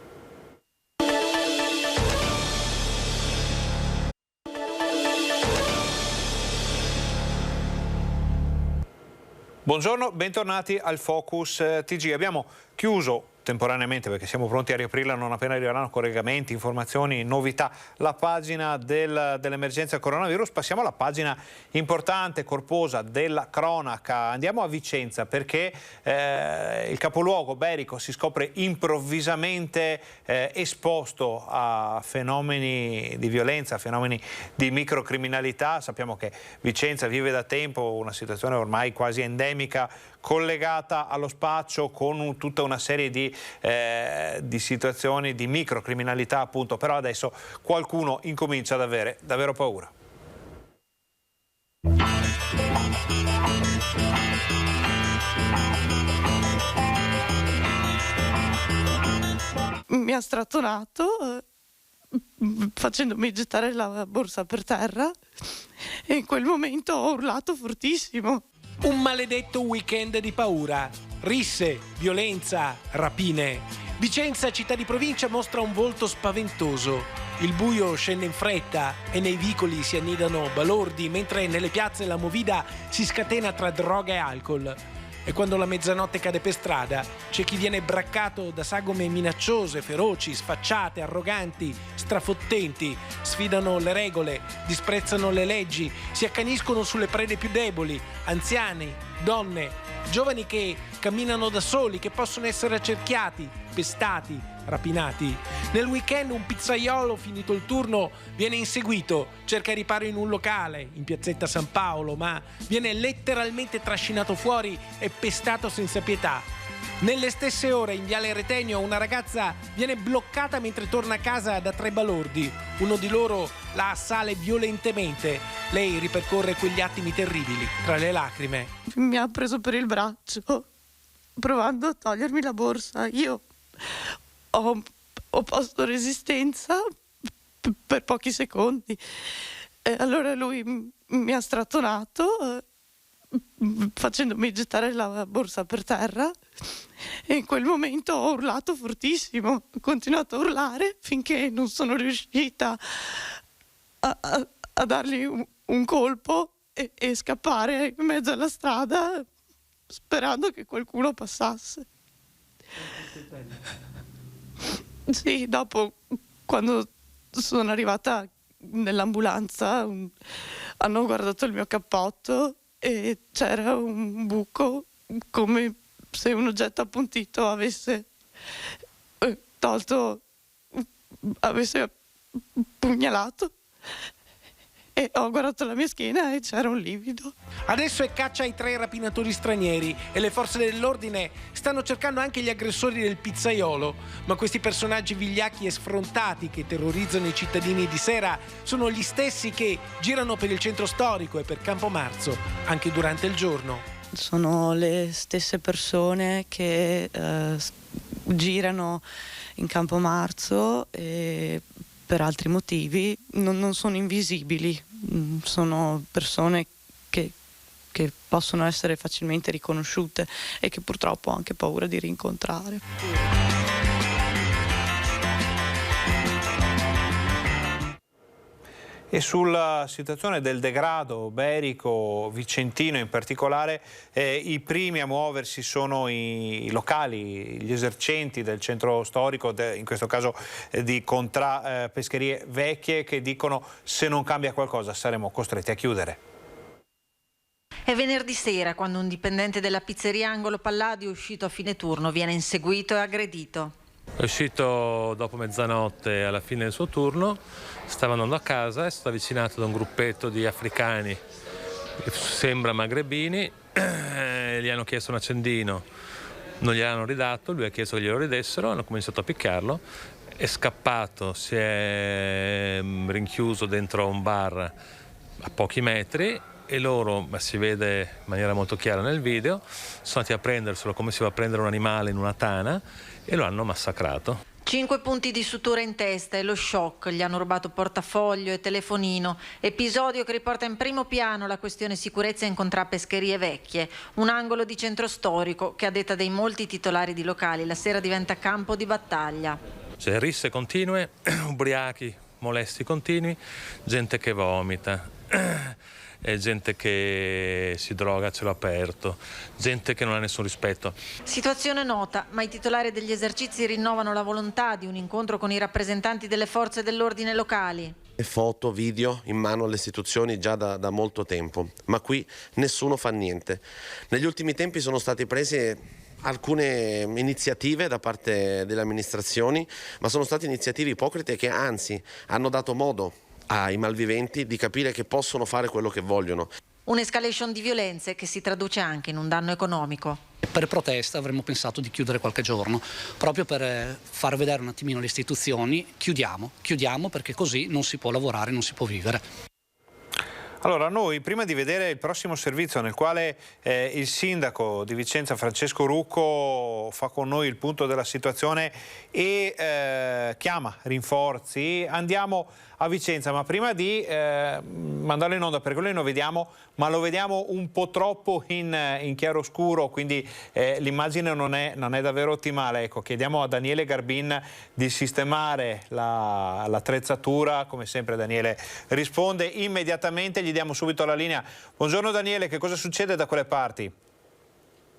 Speaker 1: Buongiorno, bentornati al Focus TG. Abbiamo chiuso temporaneamente, perché siamo pronti a riaprirla non appena arriveranno collegamenti, informazioni, novità, la pagina dell'emergenza coronavirus. Passiamo alla pagina importante, corposa della cronaca. Andiamo a Vicenza, perché il capoluogo Berico si scopre improvvisamente esposto a fenomeni di violenza, a fenomeni di microcriminalità. Sappiamo che Vicenza vive da tempo una situazione ormai quasi endemica, collegata allo spaccio, con tutta una serie di situazioni di microcriminalità, appunto, però adesso qualcuno incomincia ad avere davvero paura.
Speaker 21: Mi ha strattonato facendomi gettare la borsa per terra e in quel momento ho urlato fortissimo.
Speaker 22: Un maledetto weekend di paura, risse, violenza, rapine. Vicenza, città di provincia, mostra un volto spaventoso. Il buio scende in fretta e nei vicoli si annidano balordi, mentre nelle piazze la movida si scatena tra droga e alcol. E quando la mezzanotte cade per strada, c'è chi viene braccato da sagome minacciose, feroci, sfacciate, arroganti, strafottenti, sfidano le regole, disprezzano le leggi, si accaniscono sulle prede più deboli, anziani, donne, giovani che camminano da soli, che possono essere accerchiati, pestati, rapinati. Nel weekend un pizzaiolo, finito il turno, viene inseguito, cerca riparo in un locale, in piazzetta San Paolo, ma viene letteralmente trascinato fuori e pestato senza pietà. Nelle stesse ore in Viale Retenio una ragazza viene bloccata mentre torna a casa da 3 balordi. Uno di loro la assale violentemente. Lei ripercorre quegli attimi terribili tra le lacrime.
Speaker 21: Mi ha preso per il braccio, provando a togliermi la borsa. Io ho posto resistenza per pochi secondi. E allora lui mi ha strattonato facendomi gettare la borsa per terra e in quel momento ho urlato fortissimo, ho continuato a urlare finché non sono riuscita a dargli un colpo e scappare in mezzo alla strada sperando che qualcuno passasse. Sì, dopo, quando sono arrivata nell'ambulanza, hanno guardato il mio cappotto e c'era un buco, come se un oggetto appuntito avesse avesse pugnalato. E ho guardato la mia schiena e c'era un livido.
Speaker 22: Adesso è caccia ai 3 rapinatori stranieri e le forze dell'ordine stanno cercando anche gli aggressori del pizzaiolo. Ma questi personaggi vigliacchi e sfrontati che terrorizzano i cittadini di sera sono gli stessi che girano per il centro storico e per Campomarzo anche durante il giorno.
Speaker 21: Sono le stesse persone che girano in Campomarzo e per altri motivi, non sono invisibili, sono persone che possono essere facilmente riconosciute e che purtroppo ho anche paura di rincontrare.
Speaker 1: E sulla situazione del degrado berico, vicentino in particolare, i primi a muoversi sono i locali, gli esercenti del centro storico, in questo caso di Pescherie Vecchie, che dicono: se non cambia qualcosa saremo costretti a chiudere.
Speaker 23: È venerdì sera quando un dipendente della pizzeria Angolo Palladio, uscito a fine turno, viene inseguito e aggredito.
Speaker 24: È uscito dopo mezzanotte alla fine del suo turno, stava andando a casa, è stato avvicinato da un gruppetto di africani, sembra magrebini, gli hanno chiesto un accendino, non gliel'hanno ridato, lui ha chiesto che glielo ridessero, hanno cominciato a picchiarlo, è scappato, si è rinchiuso dentro un bar a pochi metri e loro, ma si vede in maniera molto chiara nel video, sono andati a prenderselo come si va a prendere un animale in una tana e lo hanno massacrato.
Speaker 23: 5 punti di sutura in testa e lo shock, gli hanno rubato portafoglio e telefonino, episodio che riporta in primo piano la questione sicurezza in Pescherie Vecchie, un angolo di centro storico che a detta dei molti titolari di locali la sera diventa campo di battaglia.
Speaker 24: C'è risse continue, ubriachi, molesti continui, gente che vomita, e gente che si droga a cielo aperto, gente che non ha nessun rispetto.
Speaker 23: Situazione nota, ma i titolari degli esercizi rinnovano la volontà di un incontro con i rappresentanti delle forze dell'ordine locali.
Speaker 2: Foto, video in mano alle istituzioni già da molto tempo, ma qui nessuno fa niente. Negli ultimi tempi sono state prese alcune iniziative da parte delle amministrazioni, ma sono state iniziative ipocrite che anzi hanno dato modo ai malviventi di capire che possono fare quello che vogliono.
Speaker 23: Un'escalation di violenze che si traduce anche in un danno economico.
Speaker 3: Per protesta avremmo pensato di chiudere qualche giorno, proprio per far vedere un attimino le istituzioni. Chiudiamo perché così non si può lavorare, non si può vivere.
Speaker 1: Allora, noi prima di vedere il prossimo servizio nel quale il sindaco di Vicenza Francesco Rucco fa con noi il punto della situazione e chiama rinforzi, andiamo a Vicenza, ma prima di mandarlo in onda, perché noi lo vediamo, ma lo vediamo un po' troppo in chiaroscuro, quindi l'immagine non è davvero ottimale. Ecco, chiediamo a Daniele Garbin di sistemare l'attrezzatura, come sempre Daniele risponde immediatamente, gli diamo subito la linea. Buongiorno Daniele, che cosa succede da quelle parti?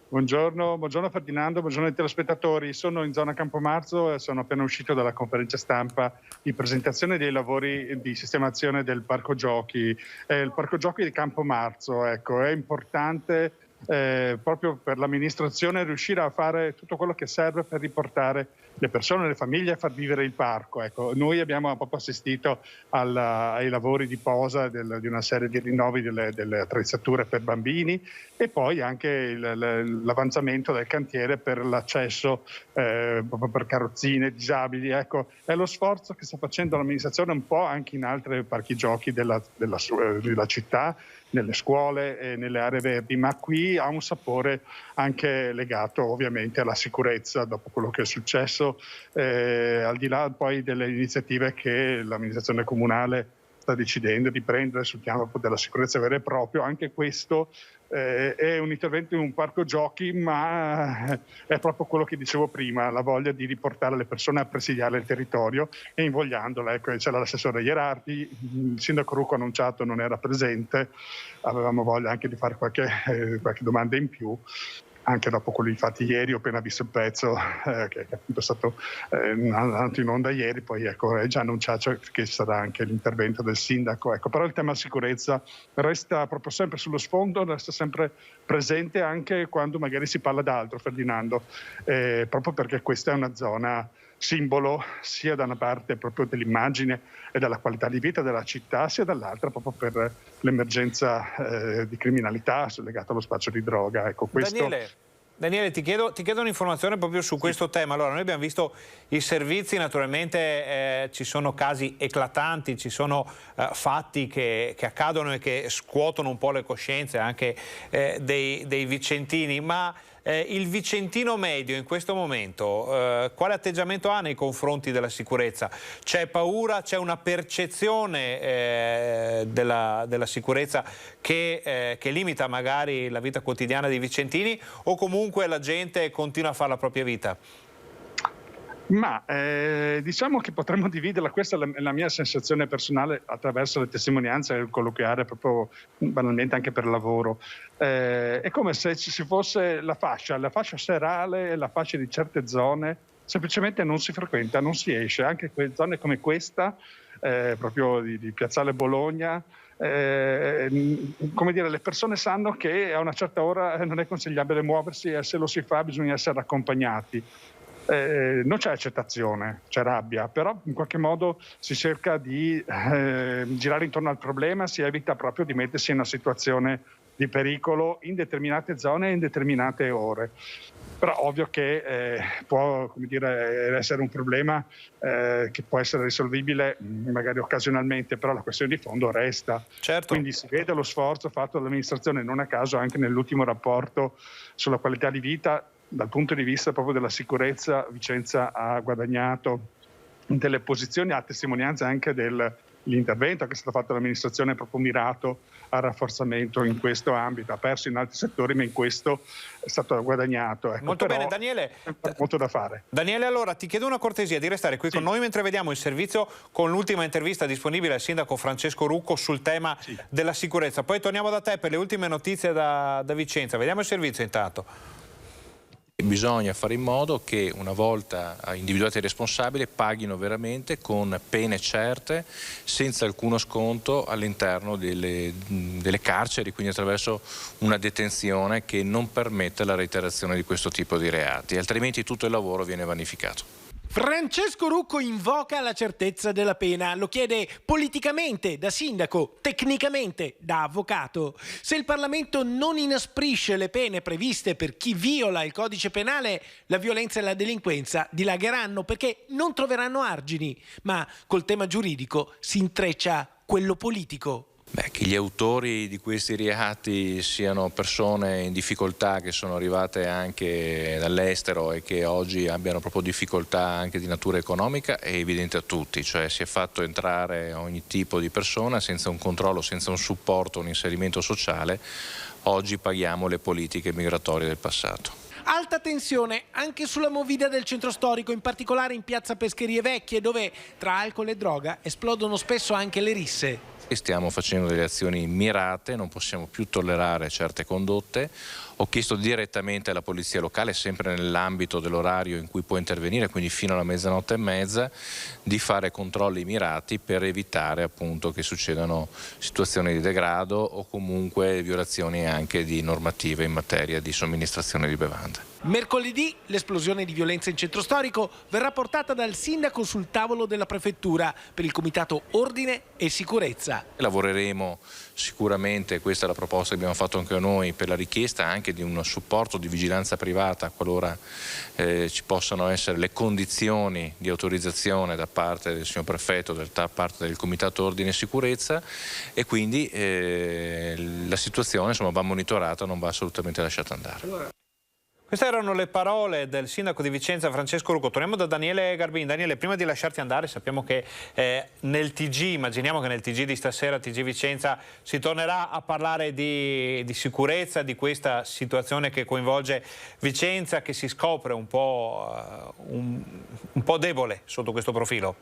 Speaker 4: Buongiorno Ferdinando, buongiorno ai telespettatori. Sono in zona Campomarzo e sono appena uscito dalla conferenza stampa di presentazione dei lavori di sistemazione del parco giochi. Il parco giochi di Campomarzo, ecco, è importante proprio per l'amministrazione riuscire a fare tutto quello che serve per riportare le persone, le famiglie a far vivere il parco. Ecco, noi abbiamo proprio assistito ai lavori di posa di una serie di rinnovi delle attrezzature per bambini e poi anche l'avanzamento del cantiere per l'accesso proprio per carrozzine, disabili. Ecco, è lo sforzo che sta facendo l'amministrazione un po' anche in altri parchi giochi della città, nelle scuole e nelle aree verdi, ma qui ha un sapore anche legato ovviamente alla sicurezza dopo quello che è successo, al di là poi delle iniziative che l'amministrazione comunale sta decidendo di prendere sul piano della sicurezza vera e propria. Anche questo è un intervento in un parco giochi, ma è proprio quello che dicevo prima, la voglia di riportare le persone a presidiare il territorio e invogliandole. Ecco, c'era l'assessore Ierardi, il sindaco Rucco annunciato non era presente, avevamo voglia anche di fare qualche domanda in più. Anche dopo quello infatti ieri ho appena visto il pezzo che è stato andato in onda ieri, poi ecco, è già annunciato che sarà anche l'intervento del sindaco. Ecco, però il tema sicurezza resta proprio sempre sullo sfondo, resta sempre presente anche quando magari si parla d'altro, Ferdinando, proprio perché questa è una zona simbolo sia da una parte proprio dell'immagine e della qualità di vita della città, sia dall'altra proprio per l'emergenza di criminalità legata allo spaccio di droga. Ecco, questo...
Speaker 1: Daniele, ti chiedo un'informazione proprio su questo tema. Allora, noi abbiamo visto i servizi, naturalmente ci sono casi eclatanti, ci sono fatti che accadono e che scuotono un po' le coscienze anche dei vicentini, ma il vicentino medio in questo momento quale atteggiamento ha nei confronti della sicurezza? C'è paura, c'è una percezione della sicurezza che limita magari la vita quotidiana dei vicentini, o comunque la gente continua a fare la propria vita?
Speaker 4: Ma diciamo che potremmo dividerla, questa è la mia sensazione personale attraverso le testimonianze e il colloquiare proprio banalmente anche per lavoro. È come se ci fosse la fascia serale e la fascia di certe zone, semplicemente non si frequenta, non si esce, anche zone come questa, proprio di Piazzale Bologna. Come dire, le persone sanno che a una certa ora non è consigliabile muoversi e se lo si fa bisogna essere accompagnati. Non c'è accettazione, c'è rabbia, però in qualche modo si cerca di girare intorno al problema, si evita proprio di mettersi in una situazione di pericolo in determinate zone e in determinate ore. Però ovvio che può, come dire, essere un problema che può essere risolvibile magari occasionalmente, però la questione di fondo resta.
Speaker 1: Certo.
Speaker 4: Quindi si vede lo sforzo fatto dall'amministrazione, non a caso anche nell'ultimo rapporto sulla qualità di vita. Dal punto di vista proprio della sicurezza, Vicenza ha guadagnato delle posizioni a testimonianza anche del l'intervento che è stato fatto dall'amministrazione è proprio mirato al rafforzamento in questo ambito, ha perso in altri settori ma in questo è stato guadagnato. Ecco,
Speaker 1: molto bene, Daniele.
Speaker 4: Molto da fare.
Speaker 1: Daniele, allora ti chiedo una cortesia di restare qui con noi mentre vediamo il servizio con l'ultima intervista disponibile al sindaco Francesco Rucco sul tema della sicurezza. Poi torniamo da te per le ultime notizie da Vicenza. Vediamo il servizio intanto.
Speaker 5: Bisogna fare in modo che una volta individuati i responsabili paghino veramente con pene certe, senza alcuno sconto all'interno delle carceri, quindi attraverso una detenzione che non permetta la reiterazione di questo tipo di reati, altrimenti tutto il lavoro viene vanificato.
Speaker 22: Francesco Rucco invoca la certezza della pena, lo chiede politicamente da sindaco, tecnicamente da avvocato. Se il Parlamento non inasprisce le pene previste per chi viola il codice penale, la violenza e la delinquenza dilagheranno perché non troveranno argini, ma col tema giuridico si intreccia quello politico.
Speaker 5: Che gli autori di questi reati siano persone in difficoltà che sono arrivate anche dall'estero e che oggi abbiano proprio difficoltà anche di natura economica è evidente a tutti, cioè si è fatto entrare ogni tipo di persona senza un controllo, senza un supporto, un inserimento sociale. Oggi paghiamo le politiche migratorie del passato.
Speaker 22: Alta tensione anche sulla movida del centro storico, in particolare in piazza Pescherie Vecchie, dove tra alcol e droga esplodono spesso anche le risse.
Speaker 5: Stiamo facendo delle azioni mirate, non possiamo più tollerare certe condotte. Ho chiesto direttamente alla polizia locale, sempre nell'ambito dell'orario in cui può intervenire, quindi fino alla 00:30, di fare controlli mirati per evitare appunto che succedano situazioni di degrado o comunque violazioni anche di normative in materia di somministrazione di bevande.
Speaker 22: Mercoledì l'esplosione di violenza in centro storico verrà portata dal sindaco sul tavolo della prefettura per il comitato Ordine e Sicurezza.
Speaker 5: Lavoreremo sicuramente, questa è la proposta che abbiamo fatto anche noi, per la richiesta anche di un supporto di vigilanza privata qualora ci possano essere le condizioni di autorizzazione da parte del signor prefetto, da parte del comitato Ordine e Sicurezza, e quindi la situazione insomma va monitorata, non va assolutamente lasciata andare.
Speaker 1: Queste erano le parole del sindaco di Vicenza Francesco Rucco. Torniamo da Daniele Garbin. Daniele, prima di lasciarti andare, sappiamo che nel TG, immaginiamo che nel TG di stasera, TG Vicenza, si tornerà a parlare di sicurezza, di questa situazione che coinvolge Vicenza, che si scopre un po' debole sotto questo profilo.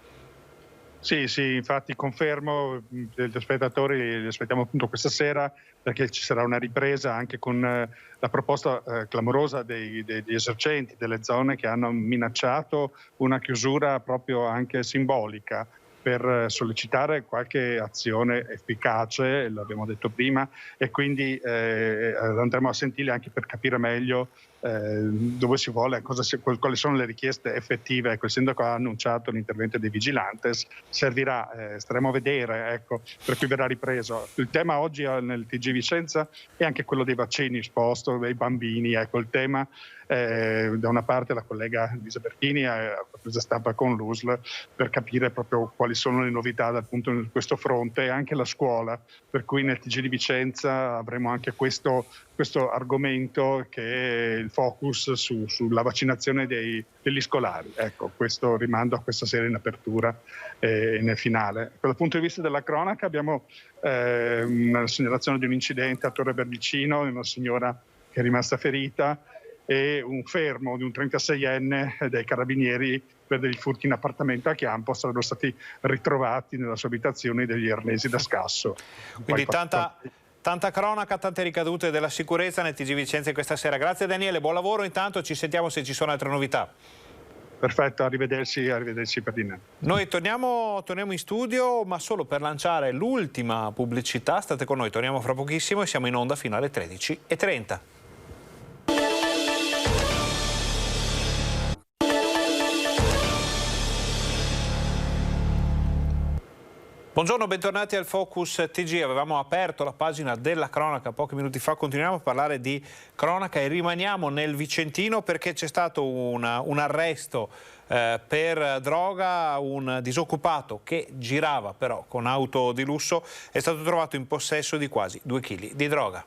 Speaker 4: Sì, infatti confermo, gli spettatori li aspettiamo appunto questa sera, perché ci sarà una ripresa anche con la proposta clamorosa degli esercenti delle zone che hanno minacciato una chiusura proprio anche simbolica per sollecitare qualche azione efficace, l'abbiamo detto prima, e quindi andremo a sentirli anche per capire meglio dove si vuole, quali sono le richieste effettive. Ecco, il sindaco ha annunciato l'intervento dei vigilantes, servirà, staremo a vedere, ecco, per cui verrà ripreso. Il tema oggi nel TG Vicenza è anche quello dei vaccini esposto, dei bambini, ecco il tema. Da una parte la collega Lisa Bertini ha preso stampa con l'USL per capire proprio quali sono le novità dal punto di questo fronte, e anche la scuola, per cui nel TG di Vicenza avremo anche questo argomento, che è il focus sulla vaccinazione degli scolari. Ecco, questo rimando a questa sera in apertura e nel finale. Dal punto di vista della cronaca abbiamo una segnalazione di un incidente a Torre Berlicino, di una signora che è rimasta ferita, e un fermo di un 36enne dei carabinieri per degli furti in appartamento a Chiampo. Sarebbero stati ritrovati nella sua abitazione degli arnesi da scasso.
Speaker 1: Quindi tanta cronaca, tante ricadute della sicurezza nel TG Vicenza questa sera. Grazie Daniele, buon lavoro, intanto ci sentiamo se ci sono altre novità.
Speaker 4: Perfetto, arrivederci Ferdinando.
Speaker 1: Noi torniamo in studio, ma solo per lanciare l'ultima pubblicità. State con noi, torniamo fra pochissimo e siamo in onda fino alle 13:30. Buongiorno, bentornati al Focus TG. Avevamo aperto la pagina della cronaca pochi minuti fa, continuiamo a parlare di cronaca e rimaniamo nel Vicentino perché c'è stato un arresto per droga. Un disoccupato che girava però con auto di lusso è stato trovato in possesso di quasi 2 kg di droga.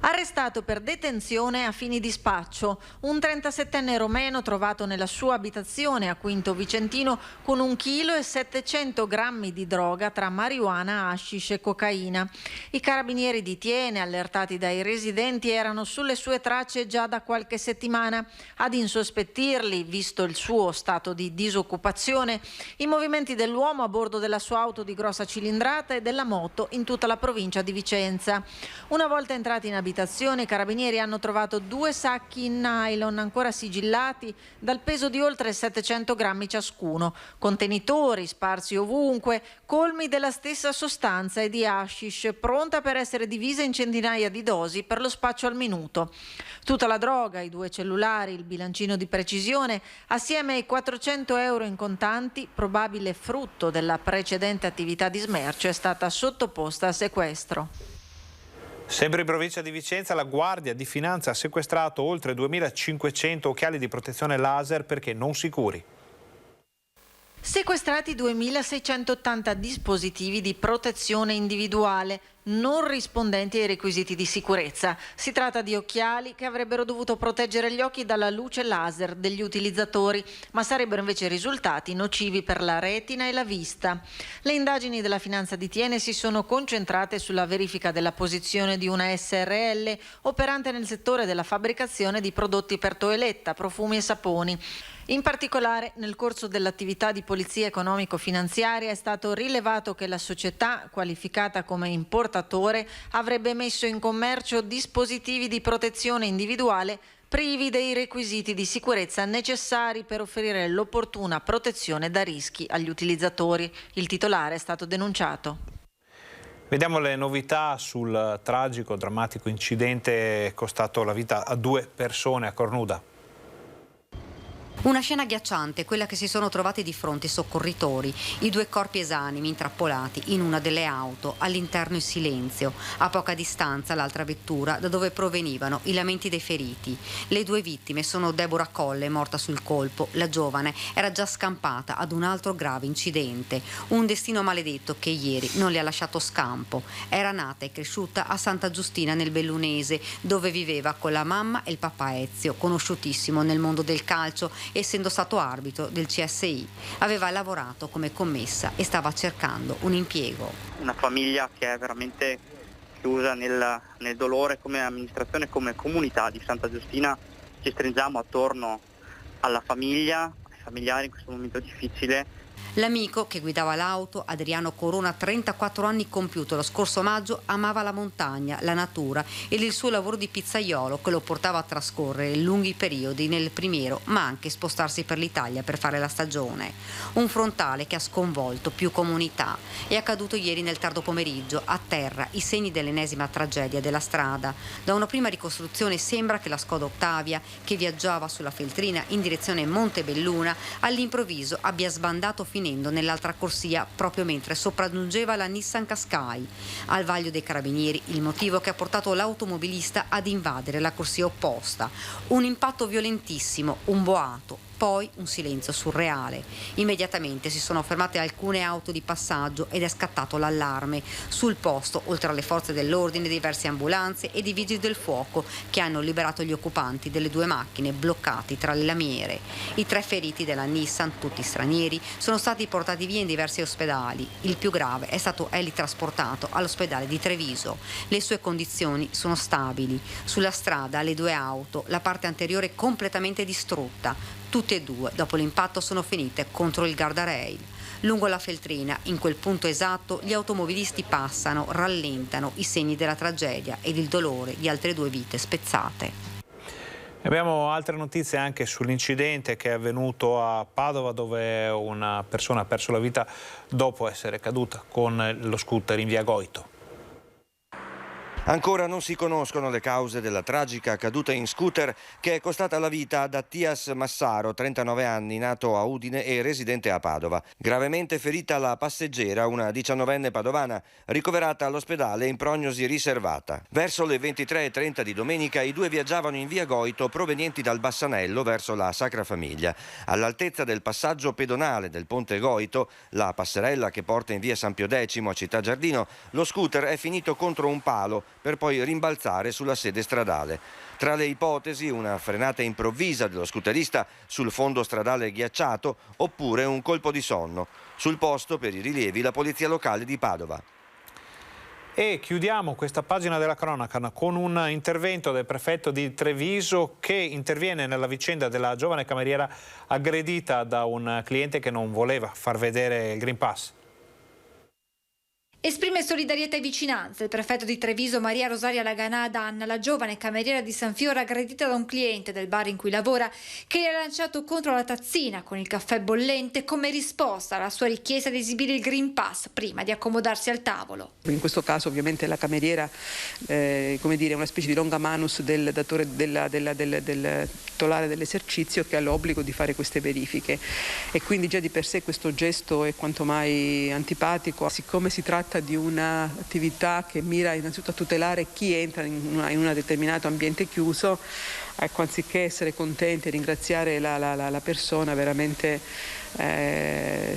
Speaker 23: Arrestato per detenzione a fini di spaccio, un 37enne romeno trovato nella sua abitazione a Quinto Vicentino con 1 chilo e 700 grammi di droga tra marijuana, hashish e cocaina. I carabinieri di Thiene, allertati dai residenti, erano sulle sue tracce già da qualche settimana. Ad insospettirli, visto il suo stato di disoccupazione, i movimenti dell'uomo a bordo della sua auto di grossa cilindrata e della moto in tutta la provincia di Vicenza. Una volta entrati in abitazione, i carabinieri hanno trovato 2 sacchi in nylon ancora sigillati dal peso di oltre 700 grammi ciascuno, contenitori sparsi ovunque, colmi della stessa sostanza e di hashish, pronta per essere divisa in centinaia di dosi per lo spaccio al minuto. Tutta la droga, i 2 cellulari, il bilancino di precisione, assieme ai 400 euro in contanti, probabile frutto della precedente attività di smercio, è stata sottoposta a sequestro.
Speaker 1: Sempre in provincia di Vicenza la Guardia di Finanza ha sequestrato oltre 2.500 occhiali di protezione laser perché non sicuri.
Speaker 23: Sequestrati 2.680 dispositivi di protezione individuale non rispondenti ai requisiti di sicurezza. Si tratta di occhiali che avrebbero dovuto proteggere gli occhi dalla luce laser degli utilizzatori, ma sarebbero invece risultati nocivi per la retina e la vista. Le indagini della Finanza di Thiene si sono concentrate sulla verifica della posizione di una SRL operante nel settore della fabbricazione di prodotti per toeletta, profumi e saponi. In particolare, nel corso dell'attività di polizia economico-finanziaria è stato rilevato che la società, qualificata come importatore, avrebbe messo in commercio dispositivi di protezione individuale privi dei requisiti di sicurezza necessari per offrire l'opportuna protezione da rischi agli utilizzatori. Il titolare è stato denunciato.
Speaker 1: Vediamo le novità sul tragico, drammatico incidente costato la vita a 2 persone a Cornuda.
Speaker 6: Una scena agghiacciante, quella che si sono trovati di fronte i soccorritori, i 2 corpi esanimi intrappolati in una delle auto, all'interno in silenzio, a poca distanza l'altra vettura da dove provenivano i lamenti dei feriti. Le 2 vittime sono Deborah Colle, morta sul colpo, la giovane era già scampata ad un altro grave incidente, un destino maledetto che ieri non le ha lasciato scampo. Era nata e cresciuta a Santa Giustina nel Bellunese, dove viveva con la mamma e il papà Ezio, conosciutissimo nel mondo del calcio, essendo stato arbitro del CSI. Aveva lavorato come commessa e stava cercando un impiego.
Speaker 7: Una famiglia che è veramente chiusa nel dolore. Come amministrazione, come comunità di Santa Giustina ci stringiamo attorno alla famiglia, ai familiari in questo momento difficile.
Speaker 6: L'amico che guidava l'auto, Adriano Corona, 34 anni compiuto lo scorso maggio, amava la montagna, la natura ed il suo lavoro di pizzaiolo che lo portava a trascorrere lunghi periodi nel Primiero, ma anche spostarsi per l'Italia per fare la stagione. Un frontale che ha sconvolto più comunità. È accaduto ieri nel tardo pomeriggio, a terra, i segni dell'ennesima tragedia della strada. Da una prima ricostruzione sembra che la Skoda Ottavia, che viaggiava sulla Feltrina in direzione Montebelluna, all'improvviso abbia sbandato finendo nell'altra corsia proprio mentre sopraggiungeva la Nissan Qashqai. Al vaglio dei carabinieri il motivo che ha portato l'automobilista ad invadere la corsia opposta. Un impatto violentissimo, un boato, poi un silenzio surreale. Immediatamente si sono fermate alcune auto di passaggio ed è scattato l'allarme. Sul posto, oltre alle forze dell'ordine, diverse ambulanze e i vigili del fuoco che hanno liberato gli occupanti delle 2 macchine bloccati tra le lamiere. I 3 feriti della Nissan, tutti stranieri, sono stati portati via in diversi ospedali. Il più grave è stato elitrasportato all'ospedale di Treviso. Le sue condizioni sono stabili. Sulla strada le 2 auto, la parte anteriore completamente distrutta. Tutte e 2, dopo l'impatto, sono finite contro il guardrail. Lungo la Feltrina, in quel punto esatto, gli automobilisti passano, rallentano i segni della tragedia ed il dolore di altre 2 vite spezzate.
Speaker 1: Abbiamo altre notizie anche sull'incidente che è avvenuto a Padova, dove una persona ha perso la vita dopo essere caduta con lo scooter in via Goito.
Speaker 8: Ancora non si conoscono le cause della tragica caduta in scooter che è costata la vita ad Attias Massaro, 39 anni, nato a Udine e residente a Padova. Gravemente ferita la passeggera, una 19enne padovana, ricoverata all'ospedale in prognosi riservata. Verso le 23:30 di domenica i 2 viaggiavano in via Goito provenienti dal Bassanello verso la Sacra Famiglia. All'altezza del passaggio pedonale del ponte Goito, la passerella che porta in via San Pio X a Città Giardino, lo scooter è finito contro un palo, per poi rimbalzare sulla sede stradale. Tra le ipotesi, una frenata improvvisa dello scooterista sul fondo stradale ghiacciato oppure un colpo di sonno. Sul posto, per i rilievi, la polizia locale di Padova.
Speaker 1: E chiudiamo questa pagina della cronaca con un intervento del prefetto di Treviso che interviene nella vicenda della giovane cameriera aggredita da un cliente che non voleva far vedere il Green Pass.
Speaker 9: Esprime solidarietà e vicinanza il prefetto di Treviso Maria Rosaria Laganà ad Anna, la giovane cameriera di San Fiore aggredita da un cliente del bar in cui lavora che le ha lanciato contro la tazzina con il caffè bollente come risposta alla sua richiesta di esibire il Green Pass prima di accomodarsi al tavolo.
Speaker 10: In questo caso ovviamente la cameriera è una specie di longa manus del datore del titolare dell'esercizio che ha l'obbligo di fare queste verifiche e quindi già di per sé questo gesto è quanto mai antipatico, siccome si tratta di un'attività che mira innanzitutto a tutelare chi entra in un determinato ambiente chiuso. Ecco, anziché essere contenti e ringraziare la persona, veramente avere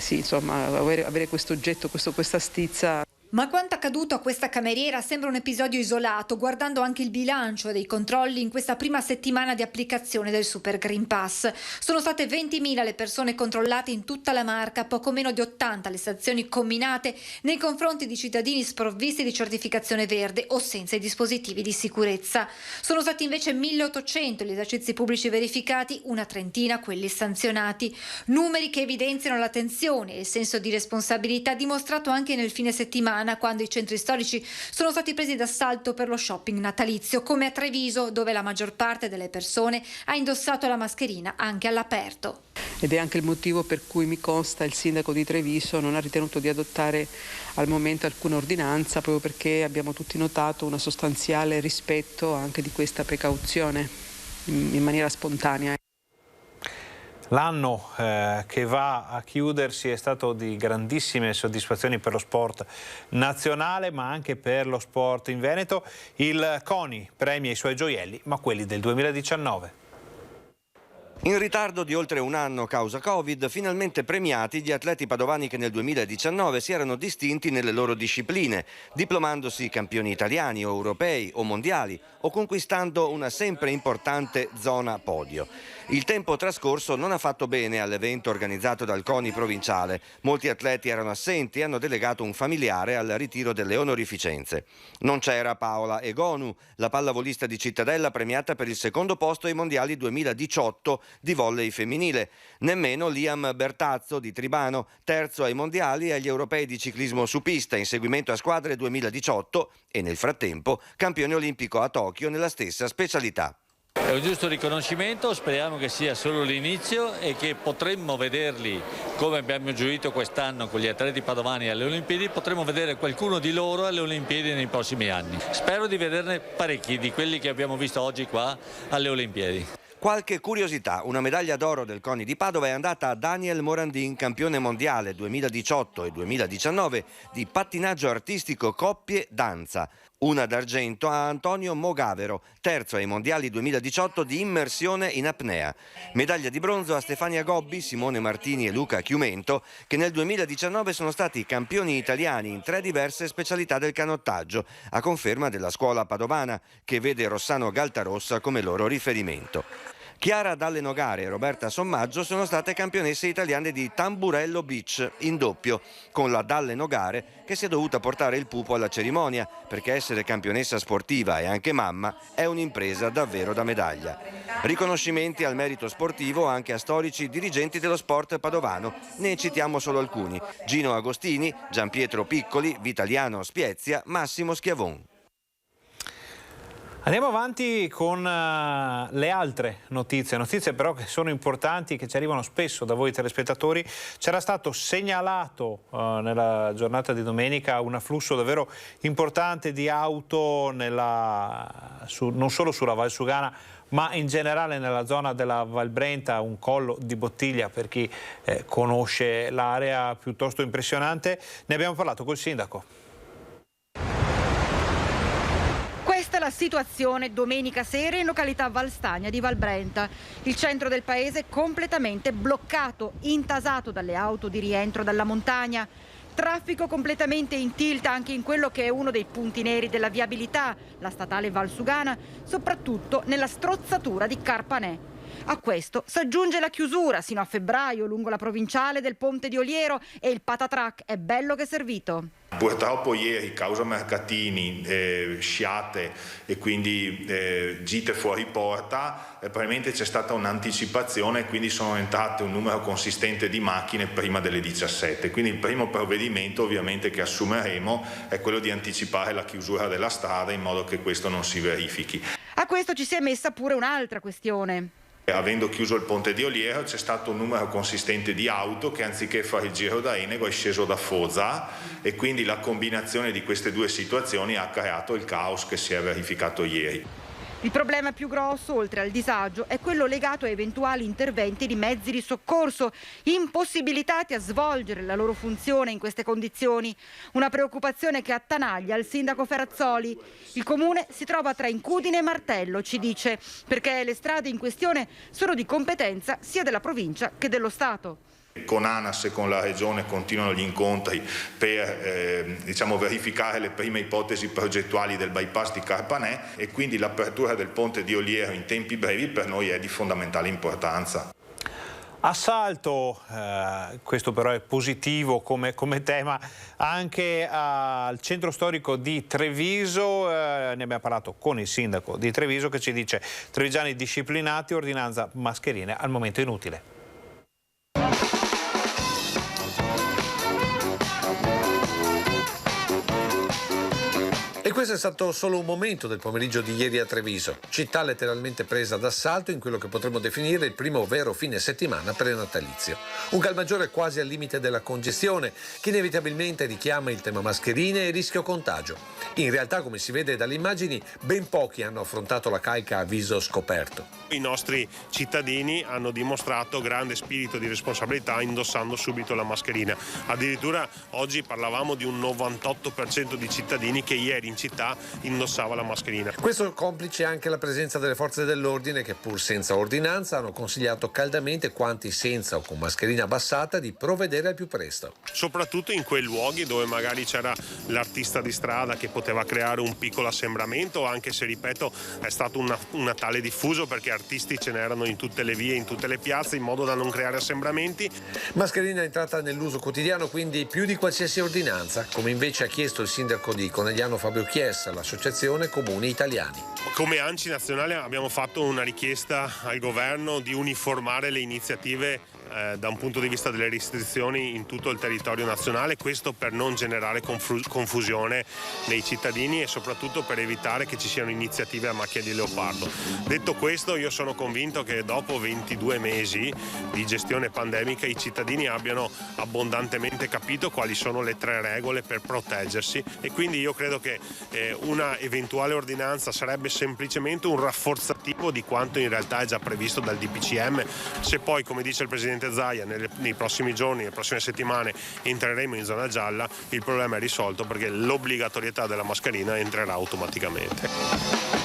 Speaker 10: questo oggetto, questa stizza.
Speaker 9: Ma quanto accaduto a questa cameriera sembra un episodio isolato, guardando anche il bilancio dei controlli in questa prima settimana di applicazione del Super Green Pass. Sono state 20.000 le persone controllate in tutta la Marca, poco meno di 80 le sanzioni comminate nei confronti di cittadini sprovvisti di certificazione verde o senza i dispositivi di sicurezza. Sono stati invece 1.800 gli esercizi pubblici verificati, una trentina quelli sanzionati. Numeri che evidenziano l'attenzione e il senso di responsabilità dimostrato anche nel fine settimana, quando i centri storici sono stati presi d'assalto per lo shopping natalizio, come a Treviso, dove la maggior parte delle persone ha indossato la mascherina anche all'aperto.
Speaker 10: Ed è anche il motivo per cui mi consta il sindaco di Treviso non ha ritenuto di adottare al momento alcuna ordinanza, proprio perché abbiamo tutti notato un sostanziale rispetto anche di questa precauzione in maniera spontanea.
Speaker 1: L'anno che va a chiudersi è stato di grandissime soddisfazioni per lo sport nazionale, ma anche per lo sport in Veneto. Il CONI premia i suoi gioielli, ma quelli del 2019.
Speaker 8: In ritardo di oltre un anno causa Covid, finalmente premiati gli atleti padovani che nel 2019 si erano distinti nelle loro discipline, diplomandosi campioni italiani o europei o mondiali o conquistando una sempre importante zona podio. Il tempo trascorso non ha fatto bene all'evento organizzato dal CONI provinciale. Molti atleti erano assenti e hanno delegato un familiare al ritiro delle onorificenze. Non c'era Paola Egonu, la pallavolista di Cittadella premiata per il secondo posto ai mondiali 2018 di volley femminile. Nemmeno Liam Bertazzo di Tribano, terzo ai mondiali e agli europei di ciclismo su pista in seguimento a squadre 2018 e nel frattempo campione olimpico a Tokyo nella stessa specialità.
Speaker 11: È un giusto riconoscimento, speriamo che sia solo l'inizio e che potremmo vederli, come abbiamo gioito quest'anno con gli atleti padovani alle Olimpiadi, potremmo vedere qualcuno di loro alle Olimpiadi nei prossimi anni. Spero di vederne parecchi di quelli che abbiamo visto oggi qua alle Olimpiadi.
Speaker 8: Qualche curiosità, una medaglia d'oro del CONI di Padova è andata a Daniel Morandin, campione mondiale 2018 e 2019 di pattinaggio artistico coppie danza. Una d'argento a Antonio Mogavero, terzo ai mondiali 2018 di immersione in apnea. Medaglia di bronzo a Stefania Gobbi, Simone Martini e Luca Chiumento, che nel 2019 sono stati campioni italiani in 3 diverse specialità del canottaggio, a conferma della scuola padovana, che vede Rossano Galtarossa come loro riferimento. Chiara Dalle Nogare e Roberta Sommaggio sono state campionesse italiane di Tamburello Beach in doppio, con la Dalle Nogare che si è dovuta portare il pupo alla cerimonia, perché essere campionessa sportiva e anche mamma è un'impresa davvero da medaglia. Riconoscimenti al merito sportivo anche a storici dirigenti dello sport padovano, ne citiamo solo alcuni: Gino Agostini, Gianpietro Piccoli, Vitaliano Spiezia, Massimo Schiavon.
Speaker 1: Andiamo avanti con le altre notizie però che sono importanti, che ci arrivano spesso da voi telespettatori. C'era stato segnalato nella giornata di domenica un afflusso davvero importante di auto non solo sulla Val Sugana, ma in generale nella zona della Val Brenta, un collo di bottiglia per chi conosce l'area, piuttosto impressionante. Ne abbiamo parlato col sindaco.
Speaker 12: Questa è la situazione domenica sera in località Valstagna di Val Brenta. Il centro del paese completamente bloccato, intasato dalle auto di rientro dalla montagna. Traffico completamente in tilt anche in quello che è uno dei punti neri della viabilità, la statale Valsugana, soprattutto nella strozzatura di Carpanè. A questo si aggiunge la chiusura sino a febbraio lungo la provinciale del Ponte di Oliero e il patatrack è bello che servito.
Speaker 14: Purtroppo ieri, causa mercatini, sciate e quindi gite fuori porta, probabilmente c'è stata un'anticipazione e quindi sono entrate un numero consistente di macchine prima delle 17. Quindi il primo provvedimento ovviamente che assumeremo è quello di anticipare la chiusura della strada in modo che questo non si verifichi.
Speaker 12: A questo ci si è messa pure un'altra questione.
Speaker 14: Avendo chiuso il ponte di Oliero c'è stato un numero consistente di auto che anziché fare il giro da Enego è sceso da Foza e quindi la combinazione di queste due situazioni ha creato il caos che si è verificato ieri.
Speaker 12: Il problema più grosso, oltre al disagio, è quello legato a eventuali interventi di mezzi di soccorso, impossibilitati a svolgere la loro funzione in queste condizioni. Una preoccupazione che attanaglia il sindaco Ferrazzoli. Il comune si trova tra Incudine e Martello, ci dice, perché le strade in questione sono di competenza sia della provincia che dello Stato.
Speaker 14: Con ANAS e con la Regione continuano gli incontri per verificare le prime ipotesi progettuali del bypass di Carpanè e quindi l'apertura del ponte di Oliero in tempi brevi per noi è di fondamentale importanza.
Speaker 1: Assalto, questo però è positivo come tema, anche al centro storico di Treviso, ne abbiamo parlato con il sindaco di Treviso che ci dice trevigiani disciplinati, ordinanza mascherine al momento inutile.
Speaker 15: E questo è stato solo un momento del pomeriggio di ieri a Treviso, città letteralmente presa d'assalto in quello che potremmo definire il primo vero fine settimana prenatalizio. Un calmaggiore quasi al limite della congestione che inevitabilmente richiama il tema mascherine e rischio contagio. In realtà, come si vede dalle immagini, ben pochi hanno affrontato la carica a viso scoperto.
Speaker 16: I nostri cittadini hanno dimostrato grande spirito di responsabilità indossando subito la mascherina. Addirittura oggi parlavamo di un 98% di cittadini che ieri in città indossava la mascherina.
Speaker 15: Questo complice anche la presenza delle forze dell'ordine che pur senza ordinanza hanno consigliato caldamente quanti senza o con mascherina abbassata di provvedere al più presto.
Speaker 16: Soprattutto in quei luoghi dove magari c'era l'artista di strada che poteva creare un piccolo assembramento, anche se ripeto è stato un Natale diffuso perché artisti ce n'erano in tutte le vie, in tutte le piazze, in modo da non creare assembramenti.
Speaker 15: Mascherina entrata nell'uso quotidiano quindi più di qualsiasi ordinanza, come invece ha chiesto il sindaco di Conegliano Fabio Chiesa, l'associazione Comuni Italiani.
Speaker 16: Come ANCI nazionale abbiamo fatto una richiesta al governo di uniformare le iniziative da un punto di vista delle restrizioni in tutto il territorio nazionale, questo per non generare confusione nei cittadini e soprattutto per evitare che ci siano iniziative a macchia di leopardo. Detto questo, io sono convinto che dopo 22 mesi di gestione pandemica i cittadini abbiano abbondantemente capito quali sono le 3 regole per proteggersi e quindi io credo che una eventuale ordinanza sarebbe semplicemente un rafforzativo di quanto in realtà è già previsto dal DPCM. Se poi, come dice il Presidente Zaia, nei prossimi giorni, nelle prossime settimane entreremo in zona gialla, il problema è risolto perché l'obbligatorietà della mascherina entrerà automaticamente.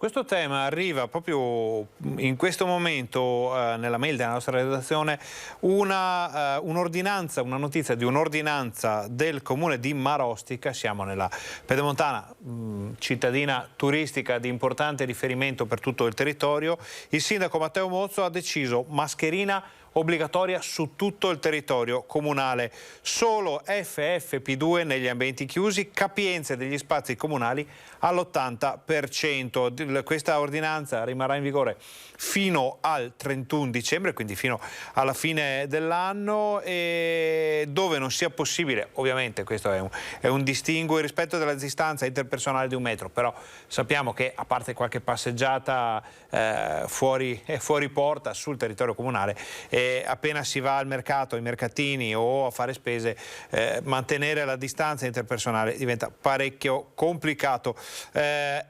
Speaker 1: Questo tema arriva proprio in questo momento nella mail della nostra redazione un'ordinanza, una notizia di un'ordinanza del comune di Marostica, siamo nella Pedemontana, cittadina turistica di importante riferimento per tutto il territorio. Il sindaco Matteo Mozzo ha deciso mascherina obbligatoria su tutto il territorio comunale, solo FFP2 negli ambienti chiusi, capienze degli spazi comunali all'80%. Questa ordinanza rimarrà in vigore fino al 31 dicembre, quindi fino alla fine dell'anno, e dove non sia possibile, ovviamente questo è un distinguo, il rispetto della distanza interpersonale di 1 metro, però sappiamo che a parte qualche passeggiata fuori porta sul territorio comunale, appena si va al mercato, ai mercatini o a fare spese, mantenere la distanza interpersonale diventa parecchio complicato.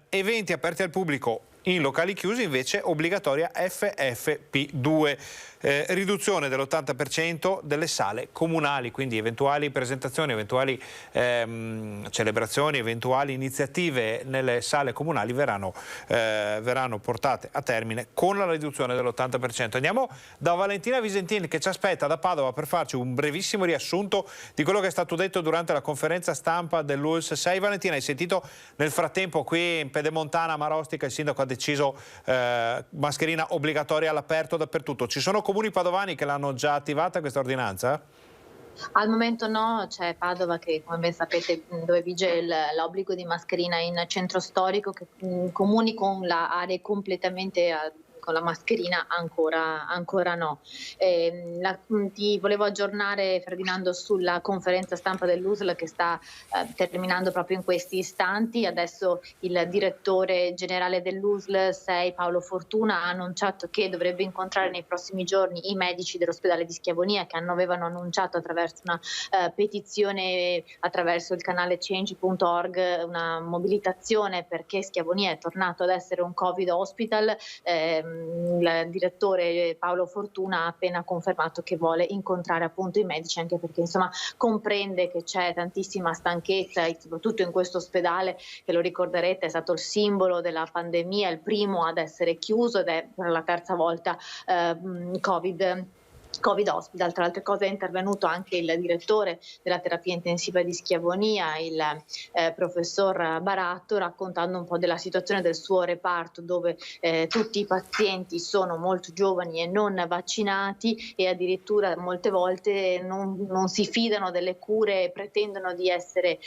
Speaker 1: Eventi aperti al pubblico in locali chiusi invece obbligatoria FFP2. riduzione dell'80% delle sale comunali, quindi eventuali presentazioni, eventuali celebrazioni, eventuali iniziative nelle sale comunali verranno portate a termine con la riduzione dell'80%. Andiamo da Valentina Visentin che ci aspetta da Padova per farci un brevissimo riassunto di quello che è stato detto durante la conferenza stampa dell'ULSS 6. Valentina, hai sentito nel frattempo qui in Pedemontana, Marostica, il sindaco ha deciso mascherina obbligatoria all'aperto dappertutto. Ci sono comuni padovani che l'hanno già attivata questa ordinanza?
Speaker 13: Al momento no, c'è Padova che come ben sapete dove vige l'obbligo di mascherina in centro storico, che comuni con le aree completamente con la mascherina ancora no. Ti volevo aggiornare, Ferdinando, sulla conferenza stampa dell'USL che sta terminando proprio in questi istanti. Adesso il direttore generale dell'USL 6, Paolo Fortuna, ha annunciato che dovrebbe incontrare nei prossimi giorni i medici dell'ospedale di Schiavonia che avevano annunciato attraverso una petizione attraverso il canale change.org una mobilitazione perché Schiavonia è tornato ad essere un Covid hospital. Il direttore Paolo Fortuna ha appena confermato che vuole incontrare appunto i medici, anche perché insomma comprende che c'è tantissima stanchezza e soprattutto in questo ospedale che, lo ricorderete, è stato il simbolo della pandemia, il primo ad essere chiuso ed è per la terza volta Covid hospital. Tra le altre cose è intervenuto anche il direttore della terapia intensiva di Schiavonia, il professor Baratto, raccontando un po' della situazione del suo reparto, dove tutti i pazienti sono molto giovani e non vaccinati e addirittura molte volte non si fidano delle cure e pretendono di essere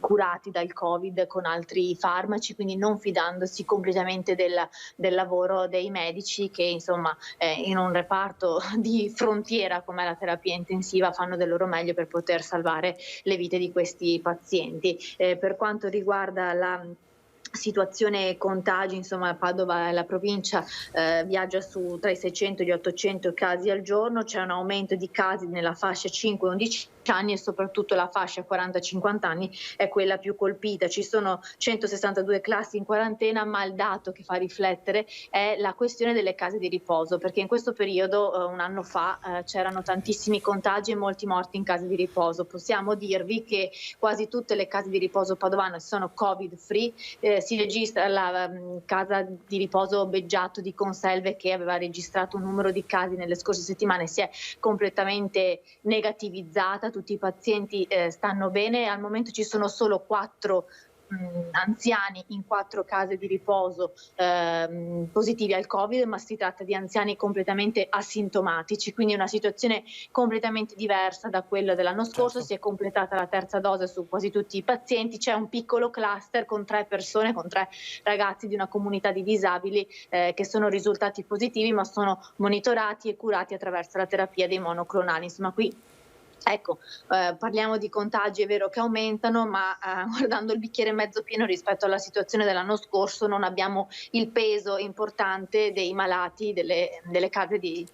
Speaker 13: curati dal Covid con altri farmaci, quindi non fidandosi completamente del lavoro dei medici che insomma in un reparto di frontiera come la terapia intensiva fanno del loro meglio per poter salvare le vite di questi pazienti. Per quanto riguarda la situazione contagi, insomma Padova e la provincia viaggia su tra i 600 e gli 800 casi al giorno, c'è un aumento di casi nella fascia 5-11 anni e soprattutto la fascia 40-50 anni è quella più colpita. Ci sono 162 classi in quarantena, ma il dato che fa riflettere è la questione delle case di riposo, perché in questo periodo un anno fa c'erano tantissimi contagi e molti morti in case di riposo. Possiamo dirvi che quasi tutte le case di riposo padovane sono Covid free. Si registra la casa di riposo Beggiato di Conselve, che aveva registrato un numero di casi nelle scorse settimane, si è completamente negativizzata, tutti i pazienti stanno bene. Al momento ci sono solo 4 anziani in 4 case di riposo positivi al Covid, ma si tratta di anziani completamente asintomatici, quindi una situazione completamente diversa da quella dell'anno scorso. Certo. Si è completata la terza dose su quasi tutti i pazienti, c'è un piccolo cluster con 3 persone, con 3 ragazzi di una comunità di disabili che sono risultati positivi, ma sono monitorati e curati attraverso la terapia dei monoclonali. Insomma, qui ecco, parliamo di contagi, è vero che aumentano, ma guardando il bicchiere mezzo pieno rispetto alla situazione dell'anno scorso non abbiamo il peso importante dei malati delle case di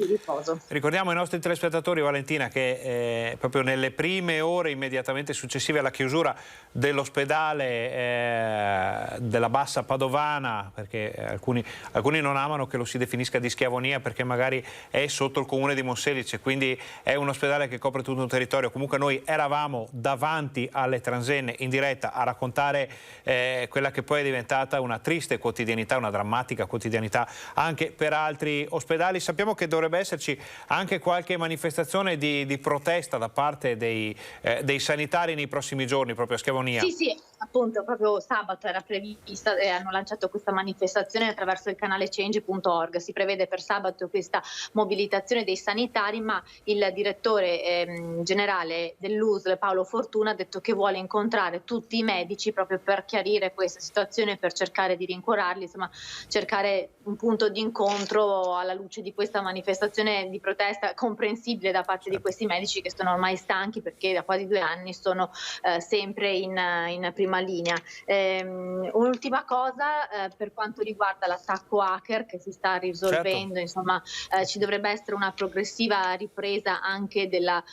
Speaker 13: riposo. Ricordiamo ai nostri telespettatori, Valentina, che proprio nelle prime ore immediatamente successive alla chiusura dell'ospedale della Bassa Padovana, perché alcuni non amano che lo si definisca di Schiavonia perché magari è sotto il comune di Monselice, quindi è un ospedale che copre tutto un territorio. Comunque noi eravamo davanti alle transenne in diretta a raccontare quella che poi è diventata una triste quotidianità, una drammatica quotidianità anche per altri ospedali. Sappiamo che dovrebbe esserci anche qualche manifestazione di protesta da parte dei sanitari nei prossimi giorni proprio a Schiavonia. Sì, appunto, proprio sabato era prevista e hanno lanciato questa manifestazione attraverso il canale change.org. Si prevede per sabato questa mobilitazione dei sanitari, ma il direttore generale dell'USL Paolo Fortuna ha detto che vuole incontrare tutti i medici proprio per chiarire questa situazione, per cercare di rincuorarli, insomma cercare un punto di incontro alla luce di questa manifestazione di protesta comprensibile da parte di questi medici che sono ormai stanchi perché da quasi 2 anni sono sempre in prima prima linea. Un'ultima cosa per quanto riguarda l'attacco hacker che si sta risolvendo, insomma ci dovrebbe essere una progressiva ripresa anche della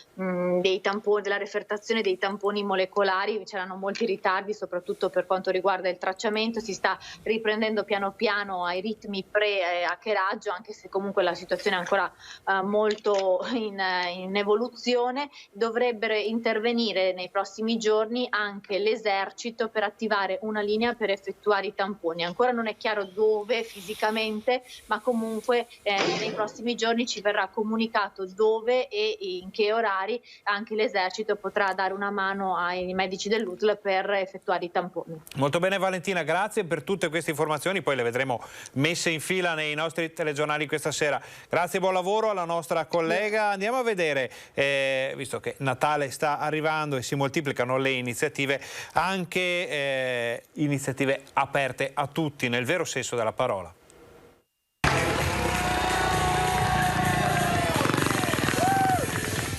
Speaker 13: refertazione dei tamponi molecolari. C'erano molti ritardi soprattutto per quanto riguarda il tracciamento, si sta riprendendo piano piano ai ritmi pre-hackeraggio, anche se comunque la situazione è ancora molto in evoluzione. Dovrebbero intervenire nei prossimi giorni anche l'esercito per attivare una linea per effettuare i tamponi. Ancora non è chiaro dove fisicamente, ma comunque nei prossimi giorni ci verrà comunicato dove e in che orari anche l'esercito potrà dare una mano ai medici dell'UTL per effettuare i tamponi.
Speaker 1: Molto bene Valentina, grazie per tutte queste informazioni, poi le vedremo messe in fila nei nostri telegiornali questa sera. Grazie, buon lavoro alla nostra collega. Andiamo a vedere, visto che Natale sta arrivando e si moltiplicano le iniziative, anche iniziative aperte a tutti nel vero senso della parola.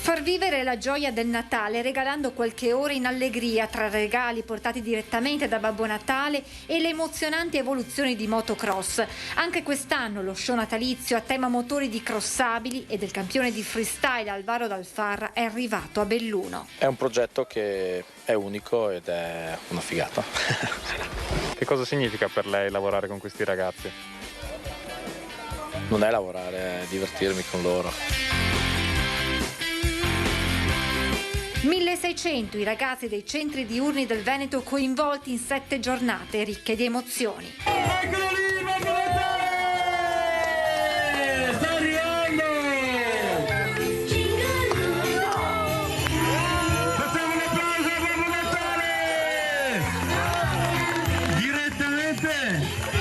Speaker 9: Far vivere la gioia del Natale regalando qualche ora in allegria tra regali portati direttamente da Babbo Natale e le emozionanti evoluzioni di motocross. Anche quest'anno lo show natalizio a tema motori di crossabili e del campione di freestyle Alvaro Dalfarra è arrivato a Belluno.
Speaker 17: È un progetto che è unico ed è una figata.
Speaker 18: Che cosa significa per lei lavorare con questi ragazzi?
Speaker 17: Non è lavorare, è divertirmi con loro.
Speaker 9: 1600 i ragazzi dei centri diurni del Veneto coinvolti in 7 giornate ricche di emozioni.
Speaker 19: Eccolo lì, Babbo Natale! Sta arrivando! Facciamo un applauso a Babbo Natale! Direttamente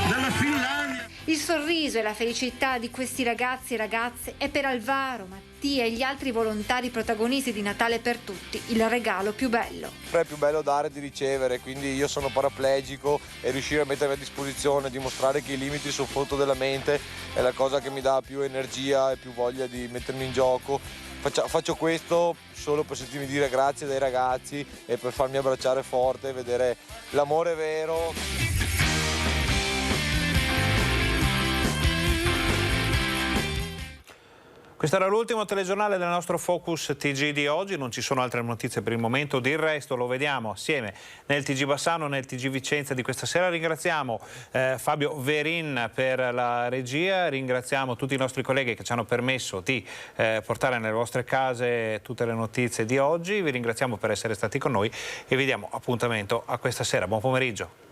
Speaker 19: dalla Finlandia.
Speaker 9: Il sorriso e la felicità di questi ragazzi e ragazze è per Alvaro, Mattia e gli altri volontari protagonisti di Natale per tutti il regalo più bello.
Speaker 20: È più bello dare di ricevere, quindi io sono paraplegico e riuscire a mettermi a disposizione, dimostrare che i limiti sono frutto della mente è la cosa che mi dà più energia e più voglia di mettermi in gioco. Faccio questo solo per sentirmi dire grazie dai ragazzi e per farmi abbracciare forte e vedere l'amore vero.
Speaker 1: Questo era l'ultimo telegiornale del nostro Focus TG di oggi, non ci sono altre notizie per il momento, il resto lo vediamo assieme nel TG Bassano, nel TG Vicenza di questa sera. Ringraziamo Fabio Verin per la regia, ringraziamo tutti i nostri colleghi che ci hanno permesso di portare nelle vostre case tutte le notizie di oggi, vi ringraziamo per essere stati con noi e vi diamo appuntamento a questa sera. Buon pomeriggio.